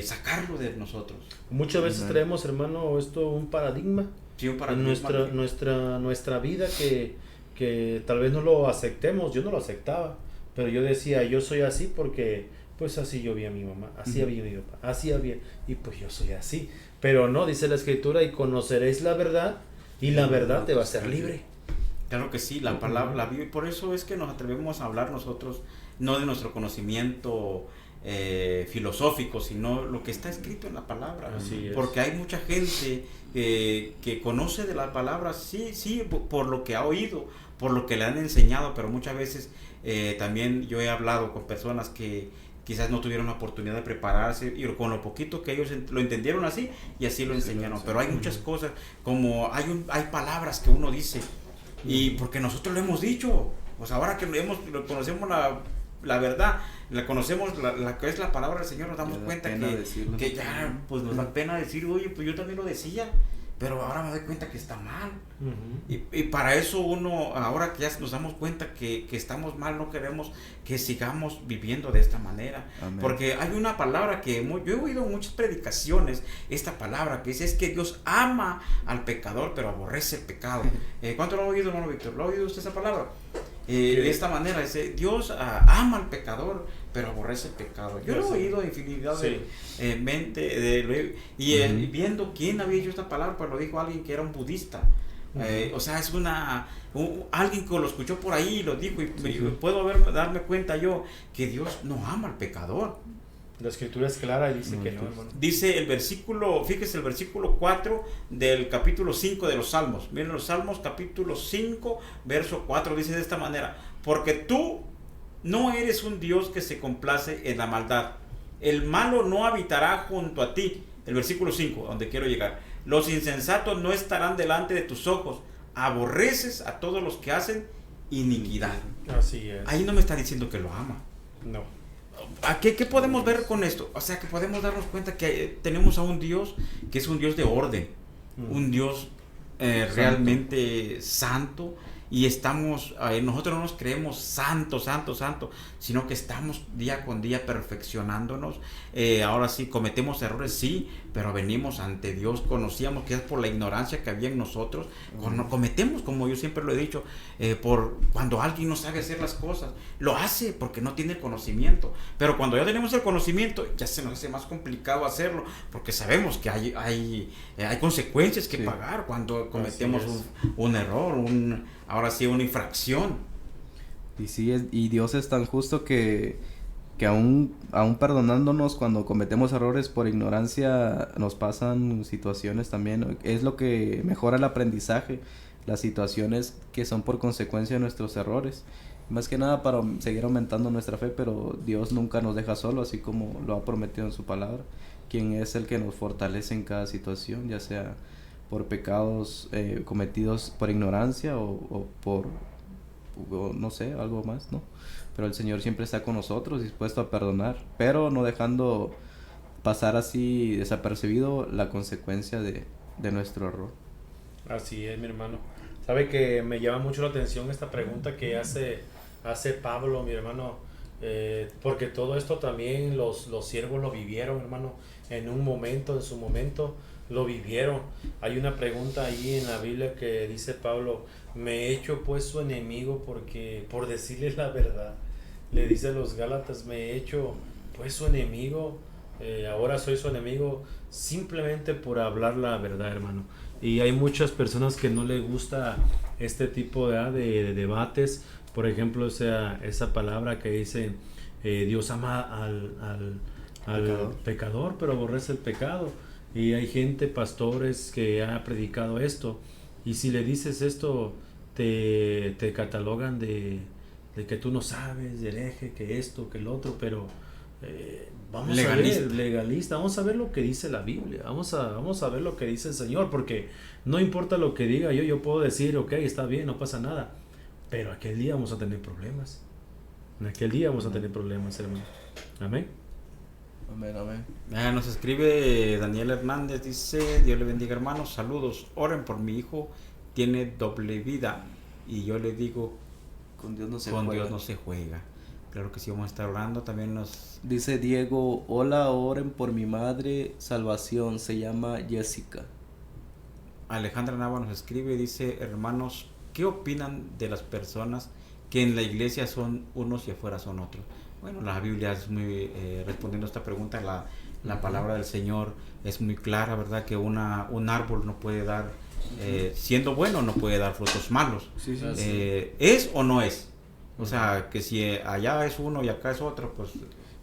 sacarlo de nosotros. Muchas veces traemos, hermano, esto un paradigma, sí, un paradigma en nuestra vida que tal vez no lo aceptemos. Yo no lo aceptaba, pero yo decía, yo soy así porque pues así yo vi a mi mamá, así había mi papá, así había, y pues yo soy así. Pero no, dice la escritura, y conoceréis la verdad, y la verdad te va a hacer libre. Claro que sí, la palabra, la Biblia, por eso es que nos atrevemos a hablar nosotros, no de nuestro conocimiento filosófico, sino lo que está escrito en la palabra. Así es. Porque hay mucha gente que conoce de la palabra, sí, por lo que ha oído, por lo que le han enseñado, pero muchas veces también yo he hablado con personas que quizás no tuvieron la oportunidad de prepararse y con lo poquito que ellos lo entendieron así y así lo enseñaron. Pero hay muchas cosas, como hay palabras que uno dice y porque nosotros lo hemos dicho, pues ahora que lo conocemos la verdad, la conocemos, la que es la palabra del Señor, nos damos cuenta que ya pues nos da pena decir, oye, pues yo también lo decía, pero ahora me doy cuenta que está mal. Y para eso uno, ahora que ya nos damos cuenta que estamos mal, no queremos que sigamos viviendo de esta manera. Amén. Porque hay una palabra que yo he oído en muchas predicaciones, esta palabra que dice, es que Dios ama al pecador, pero aborrece el pecado. ¿Cuánto lo ha oído, hermano Víctor? ¿Lo ha oído usted esa palabra? De esta manera, dice, Dios ama al pecador, pero aborrece el pecado. Yo lo he oído infinidad de mente, y viendo quién había dicho esta palabra, pues lo dijo alguien que era un budista. O sea, es alguien que lo escuchó por ahí y lo dijo, y puedo darme cuenta yo que Dios no ama al pecador. La escritura es clara y dice que no, hermano. Dice el versículo, fíjese el versículo 4 del capítulo 5 de los Salmos. Miren los Salmos, capítulo 5, verso 4, dice de esta manera: porque tú no eres un Dios que se complace en la maldad. El malo no habitará junto a ti. El versículo 5, donde quiero llegar. Los insensatos no estarán delante de tus ojos. Aborreces a todos los que hacen iniquidad. Así es. Ahí no me está diciendo que lo ama. No. ¿Qué podemos ver con esto? O sea, que podemos darnos cuenta que tenemos a un Dios que es un Dios de orden, un Dios realmente santo, y estamos, nosotros no nos creemos santos, sino que estamos día con día perfeccionándonos. Ahora sí, cometemos errores, sí, pero venimos ante Dios, conocíamos que es por la ignorancia que había en nosotros, cuando cometemos, como yo siempre lo he dicho, por cuando alguien no sabe hacer las cosas, lo hace porque no tiene el conocimiento, pero cuando ya tenemos el conocimiento, ya se nos hace más complicado hacerlo, porque sabemos que hay consecuencias que pagar cuando cometemos un error, ahora sí, una infracción. Y sí, y Dios es tan justo que aún perdonándonos cuando cometemos errores por ignorancia, nos pasan situaciones también. Es lo que mejora el aprendizaje, las situaciones que son por consecuencia de nuestros errores. Más que nada para seguir aumentando nuestra fe, pero Dios nunca nos deja solo, así como lo ha prometido en su palabra, quien es el que nos fortalece en cada situación, ya sea por pecados cometidos por ignorancia o por, no sé, algo más, ¿no? Pero el Señor siempre está con nosotros, dispuesto a perdonar, pero no dejando pasar así desapercibido la consecuencia de nuestro error. Así es, mi hermano. Sabe que me llama mucho la atención esta pregunta que hace Pablo, mi hermano, porque todo esto también los siervos lo vivieron, hermano, en su momento lo vivieron. Hay una pregunta ahí en la Biblia que dice Pablo: me he hecho pues su enemigo porque por decirles la verdad. Le dice a los Gálatas: me he hecho pues su enemigo, ahora soy su enemigo simplemente por hablar la verdad, hermano. Y hay muchas personas que no les gusta este tipo de debates. Por ejemplo, esa palabra que dice Dios ama al pecador, pero aborrece el pecado. Y hay gente, pastores, que ha predicado esto, y si le dices esto, te catalogan de que tú no sabes, de hereje, que esto, que el otro. Pero vamos legalista. A ver, legalista, vamos a ver lo que dice la Biblia, vamos a ver lo que dice el Señor, porque no importa lo que diga yo puedo decir, ok, está bien, no pasa nada, pero aquel día vamos a tener problemas, hermano. Amén. Amén. Nos escribe Daniel Hernández, dice: Dios le bendiga, hermanos, saludos, oren por mi hijo, tiene doble vida, y yo le digo, con Dios no se juega. Claro que sí, vamos a estar orando. También nos dice Diego: hola, oren por mi madre, salvación, se llama Jessica. Alejandra Nava nos escribe y dice: hermanos, ¿qué opinan de las personas que en la iglesia son unos y afuera son otros? Bueno, la Biblia es muy, respondiendo a esta pregunta, la palabra del Señor es muy clara, ¿verdad? Que un árbol no puede dar, siendo bueno, no puede dar frutos malos. Sí. ¿Es o no es? O sea, que si allá es uno y acá es otro, pues...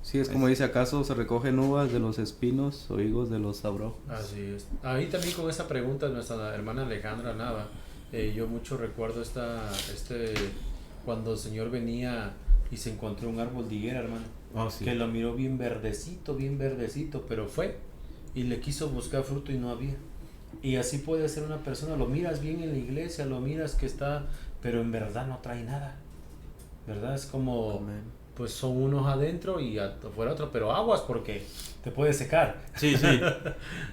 Sí, es como dice: ¿acaso se recogen uvas de los espinos o higos de los abrojos? Así es. Ahí también con esa pregunta de nuestra hermana Alejandra Nava, yo mucho recuerdo cuando el Señor venía y se encontró un árbol de higuera, hermano, sí. Que lo miró bien verdecito, pero fue y le quiso buscar fruto y no había. Y así puede ser una persona: lo miras bien en la iglesia, lo miras que está, pero en verdad no trae nada, ¿verdad? Es como... Amén. Pues son unos adentro y afuera otros, pero aguas porque te puede secar. Sí.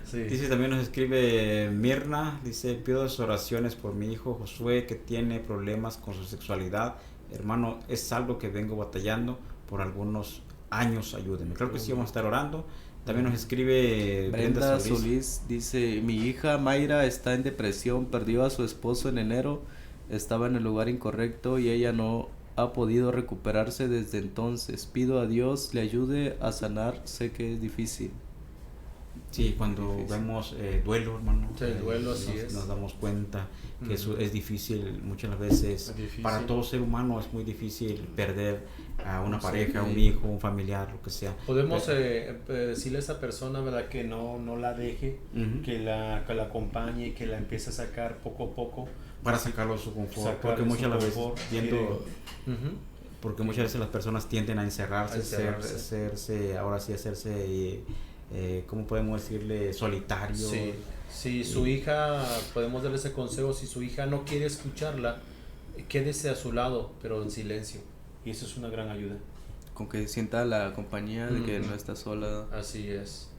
Sí. Dice, también nos escribe Mirna, dice: pido oraciones por mi hijo Josué, que tiene problemas con su sexualidad. Hermano, es algo que vengo batallando por algunos años, ayúdenme. Creo que sí, vamos a estar orando. También nos escribe Brenda Solís, dice: mi hija Mayra está en depresión, perdió a su esposo en enero, estaba en el lugar incorrecto y ella no ha podido recuperarse desde entonces. Pido a Dios le ayude a sanar, sé que es difícil. Sí, cuando vemos duelo, hermano, duelo, nos damos cuenta que eso es difícil muchas veces. Para todo ser humano es muy difícil perder a una pareja, un hijo, un familiar, lo que sea. Podemos decirle a esa persona, ¿verdad?, que no la deje, que la acompañe, que la empiece a sacar poco a poco. Para sacarlo de su confort, porque muchas veces las personas tienden a encerrarse. Hacerse ¿cómo podemos decirle? Solitario. Sí. Si su hija, podemos darle ese consejo: si su hija no quiere escucharla, quédese a su lado, pero en silencio, y eso es una gran ayuda. Con que sienta la compañía de que no está sola. Así es.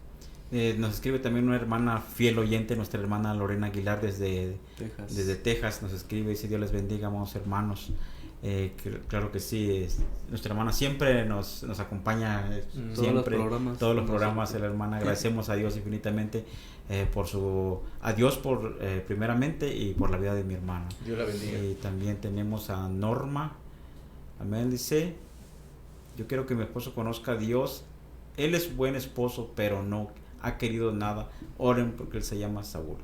Nos escribe también una hermana fiel oyente, nuestra hermana Lorena Aguilar desde Texas. Nos escribe, dice: Dios les bendiga, amados hermanos. Claro que sí, nuestra hermana siempre nos acompaña, siempre, todos los programas. La hermana, agradecemos a Dios infinitamente a Dios primeramente, y por la vida de mi hermana. Dios la bendiga. Y también tenemos a Norma, amén, dice: yo quiero que mi esposo conozca a Dios. Él es buen esposo, pero no ha querido nada. Oren porque él se llama Saúl.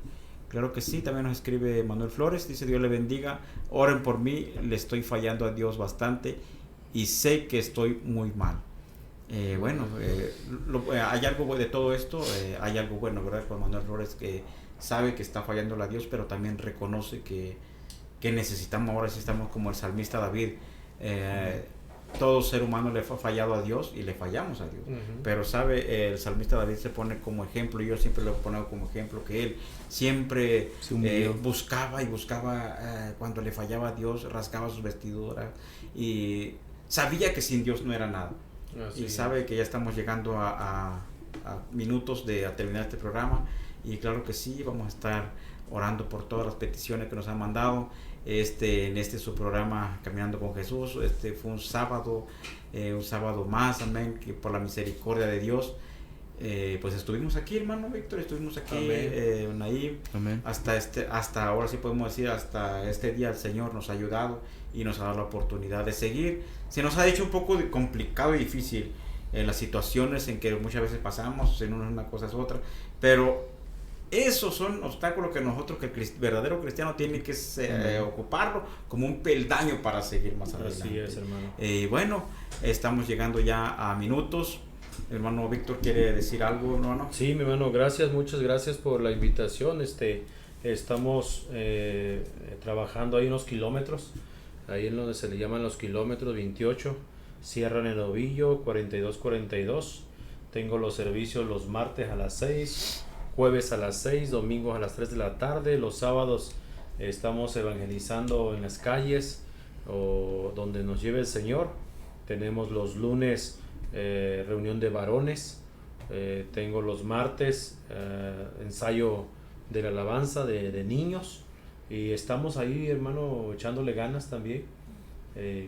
Claro que sí. También nos escribe Manuel Flores, dice: Dios le bendiga, oren por mí, le estoy fallando a Dios bastante y sé que estoy muy mal. Hay algo de todo esto, hay algo bueno, ¿verdad? Con Manuel Flores, que sabe que está fallando a Dios, pero también reconoce que necesitamos, ahora sí estamos como el salmista David. Todo ser humano le ha fallado a Dios y le fallamos a Dios. Pero sabe, el salmista David se pone como ejemplo, y yo siempre lo pongo como ejemplo, que él siempre buscaba cuando le fallaba a Dios, rasgaba sus vestiduras y sabía que sin Dios no era nada. Y sabe que ya estamos llegando a minutos a terminar este programa, y claro que sí, vamos a estar orando por todas las peticiones que nos han mandado. En su programa Caminando con Jesús, fue un sábado más, amén, que por la misericordia de Dios, pues estuvimos aquí, hermano Víctor, estuvimos aquí, ahí, hasta ahora sí podemos decir, hasta este día el Señor nos ha ayudado y nos ha dado la oportunidad de seguir. Se nos ha hecho un poco complicado y difícil en las situaciones en que muchas veces pasamos, en una cosa es otra, pero esos son obstáculos que nosotros, que el verdadero cristiano, tiene que ocuparlo como un peldaño para seguir más adelante. Así es, hermano. Bueno, estamos llegando ya a minutos. Hermano Víctor, ¿quiere decir algo, hermano? Sí, mi hermano, muchas gracias por la invitación. Estamos trabajando ahí unos kilómetros, ahí en donde se le llaman los kilómetros 28, Sierra en el Ovillo, 4242. Tengo los servicios los martes a las 6, jueves a las 6, domingos a las 3 de la tarde. Los sábados estamos evangelizando en las calles o donde nos lleve el Señor. Tenemos los lunes reunión de varones. Tengo los martes ensayo de la alabanza de niños. Y estamos ahí, hermano, echándole ganas también.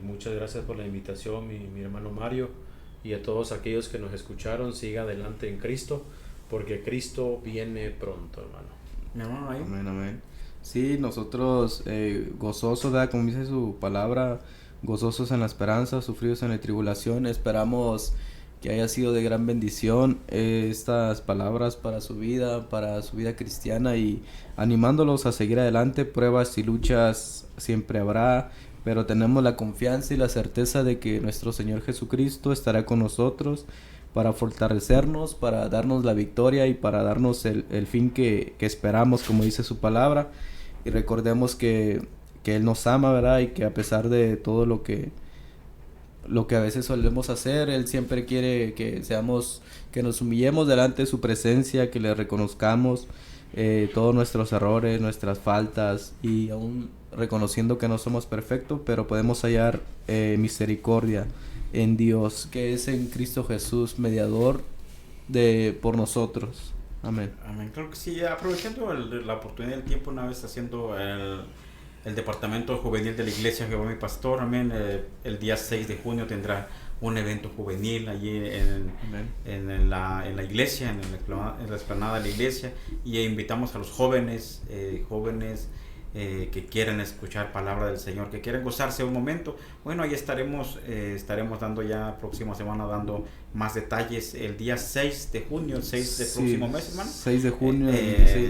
Muchas gracias por la invitación, mi hermano Mario, y a todos aquellos que nos escucharon. Siga adelante en Cristo, porque Cristo viene pronto, hermano. Mi hermano, ahí. Amén, amén. Sí, nosotros gozosos, ¿verdad? Como dice su palabra, gozosos en la esperanza, sufridos en la tribulación. Esperamos que haya sido de gran bendición estas palabras para su vida cristiana, y animándolos a seguir adelante. Pruebas y luchas siempre habrá, pero tenemos la confianza y la certeza de que nuestro Señor Jesucristo estará con nosotros para fortalecernos, para darnos la victoria y para darnos el fin que esperamos, como dice su palabra. Y recordemos que Él nos ama, ¿verdad? Y que a pesar de todo lo que a veces solemos hacer, Él siempre quiere que nos humillemos delante de su presencia, que le reconozcamos todos nuestros errores, nuestras faltas, y aún reconociendo que no somos perfectos, pero podemos hallar misericordia en Dios, que es en Cristo Jesús, mediador por nosotros. Amén. Amén. Claro que sí. Aprovechando la oportunidad del tiempo, una vez haciendo el departamento juvenil de la iglesia Jehová mi pastor, amén, el día 6 de junio tendrá un evento juvenil allí en la iglesia, en la explanada de la iglesia, y invitamos a los jóvenes que quieran escuchar palabra del Señor, que quieran gozarse un momento. Bueno, ahí estaremos dando ya próxima semana, dando más detalles el día 6 de junio, el 6 del próximo mes, hermano. 6 de junio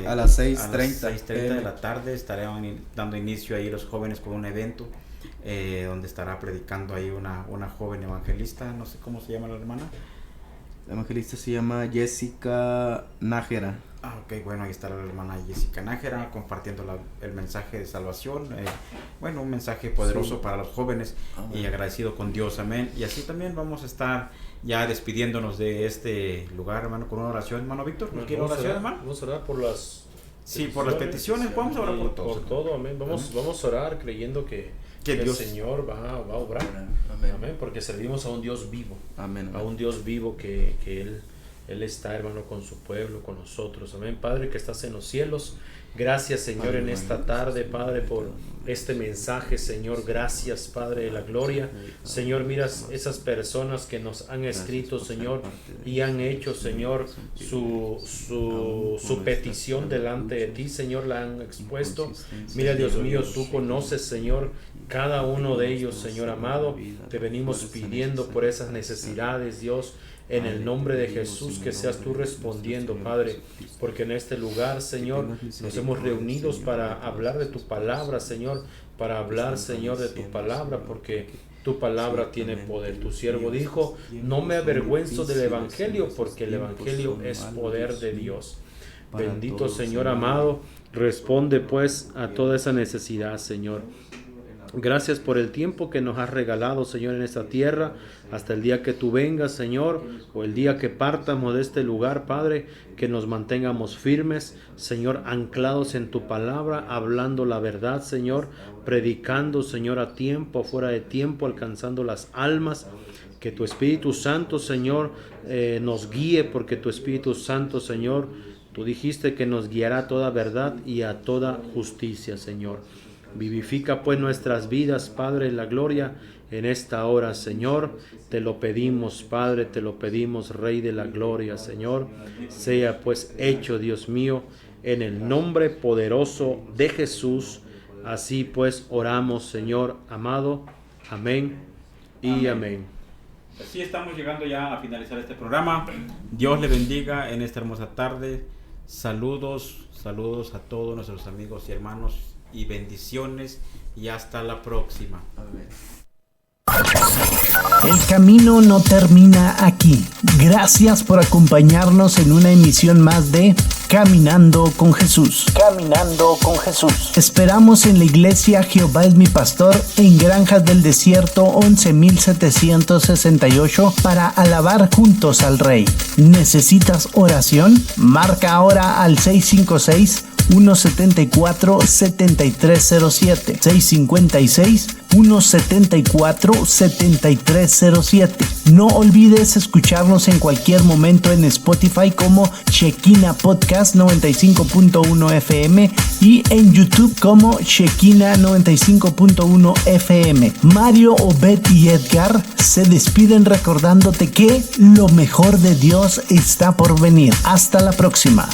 a las 6:30 de la tarde estarán dando inicio ahí los jóvenes con un evento donde estará predicando ahí una joven evangelista, no sé cómo se llama la hermana. La evangelista se llama Jessica Nájera. Ok, bueno, ahí está la hermana Jessica Nájera compartiendo el mensaje de salvación, un mensaje poderoso para los jóvenes. Amén. Y agradecido con Dios, amén. Y así también vamos a estar ya despidiéndonos de este lugar, hermano, con una oración. Hermano Víctor, ¿nos quiere oración, hermano? Vamos a orar por las peticiones. Por las peticiones, vamos a orar por todo. Por todo, amén. Vamos a orar creyendo que el Señor va a obrar. Amén. Porque servimos a un Dios vivo. Amén. A un Dios vivo que Él Él está, hermano, con su pueblo, con nosotros. Amén. Padre, que estás en los cielos, gracias, Señor, en esta tarde, Padre, por este mensaje, Señor. Gracias, Padre de la gloria. Señor, miras esas personas que nos han escrito, Señor, y han hecho, Señor, su petición delante de ti, Señor, la han expuesto. Mira, Dios mío, tú conoces, Señor, cada uno de ellos, Señor amado. Te venimos pidiendo por esas necesidades, Dios, en el nombre de Jesús, que seas tú respondiendo, Padre, porque en este lugar, Señor, nos hemos reunido para hablar de tu palabra, Señor, para hablar, Señor, de tu palabra, porque tu palabra tiene poder. Tu siervo dijo, no me avergüenzo del evangelio, porque el evangelio es poder de Dios. Bendito Señor amado, responde pues a toda esa necesidad, Señor. Gracias por el tiempo que nos has regalado, Señor, en esta tierra, hasta el día que tú vengas, Señor, o el día que partamos de este lugar, Padre, que nos mantengamos firmes, Señor, anclados en tu palabra, hablando la verdad, Señor, predicando, Señor, a tiempo, fuera de tiempo, alcanzando las almas. Que tu Espíritu Santo, Señor, nos guíe, porque tu Espíritu Santo, Señor, tú dijiste que nos guiará a toda verdad y a toda justicia, Señor. Vivifica pues nuestras vidas, Padre, en la gloria, en esta hora, Señor. Te lo pedimos, Padre, te lo pedimos, Rey de la gloria, Señor. Sea pues hecho, Dios mío, en el nombre poderoso de Jesús. Así pues oramos, Señor amado. Amén y amén. Así estamos llegando ya a finalizar este programa. Dios le bendiga en esta hermosa tarde. Saludos a todos nuestros amigos y hermanos, y bendiciones, y hasta la próxima. El camino no termina aquí. Gracias por acompañarnos en una emisión más de Caminando con Jesús. Caminando con Jesús. Esperamos en la iglesia Jehová es mi pastor en Granjas del Desierto 11768 para alabar juntos al Rey. ¿Necesitas oración? Marca ahora al 656-174-7307. 656-174-7307. No olvides escucharnos en cualquier momento en Spotify como Shekinah Podcast 95.1 FM y en YouTube como Shekinah 95.1 FM. Mario, Obed y Edgar se despiden recordándote que lo mejor de Dios está por venir. Hasta la próxima.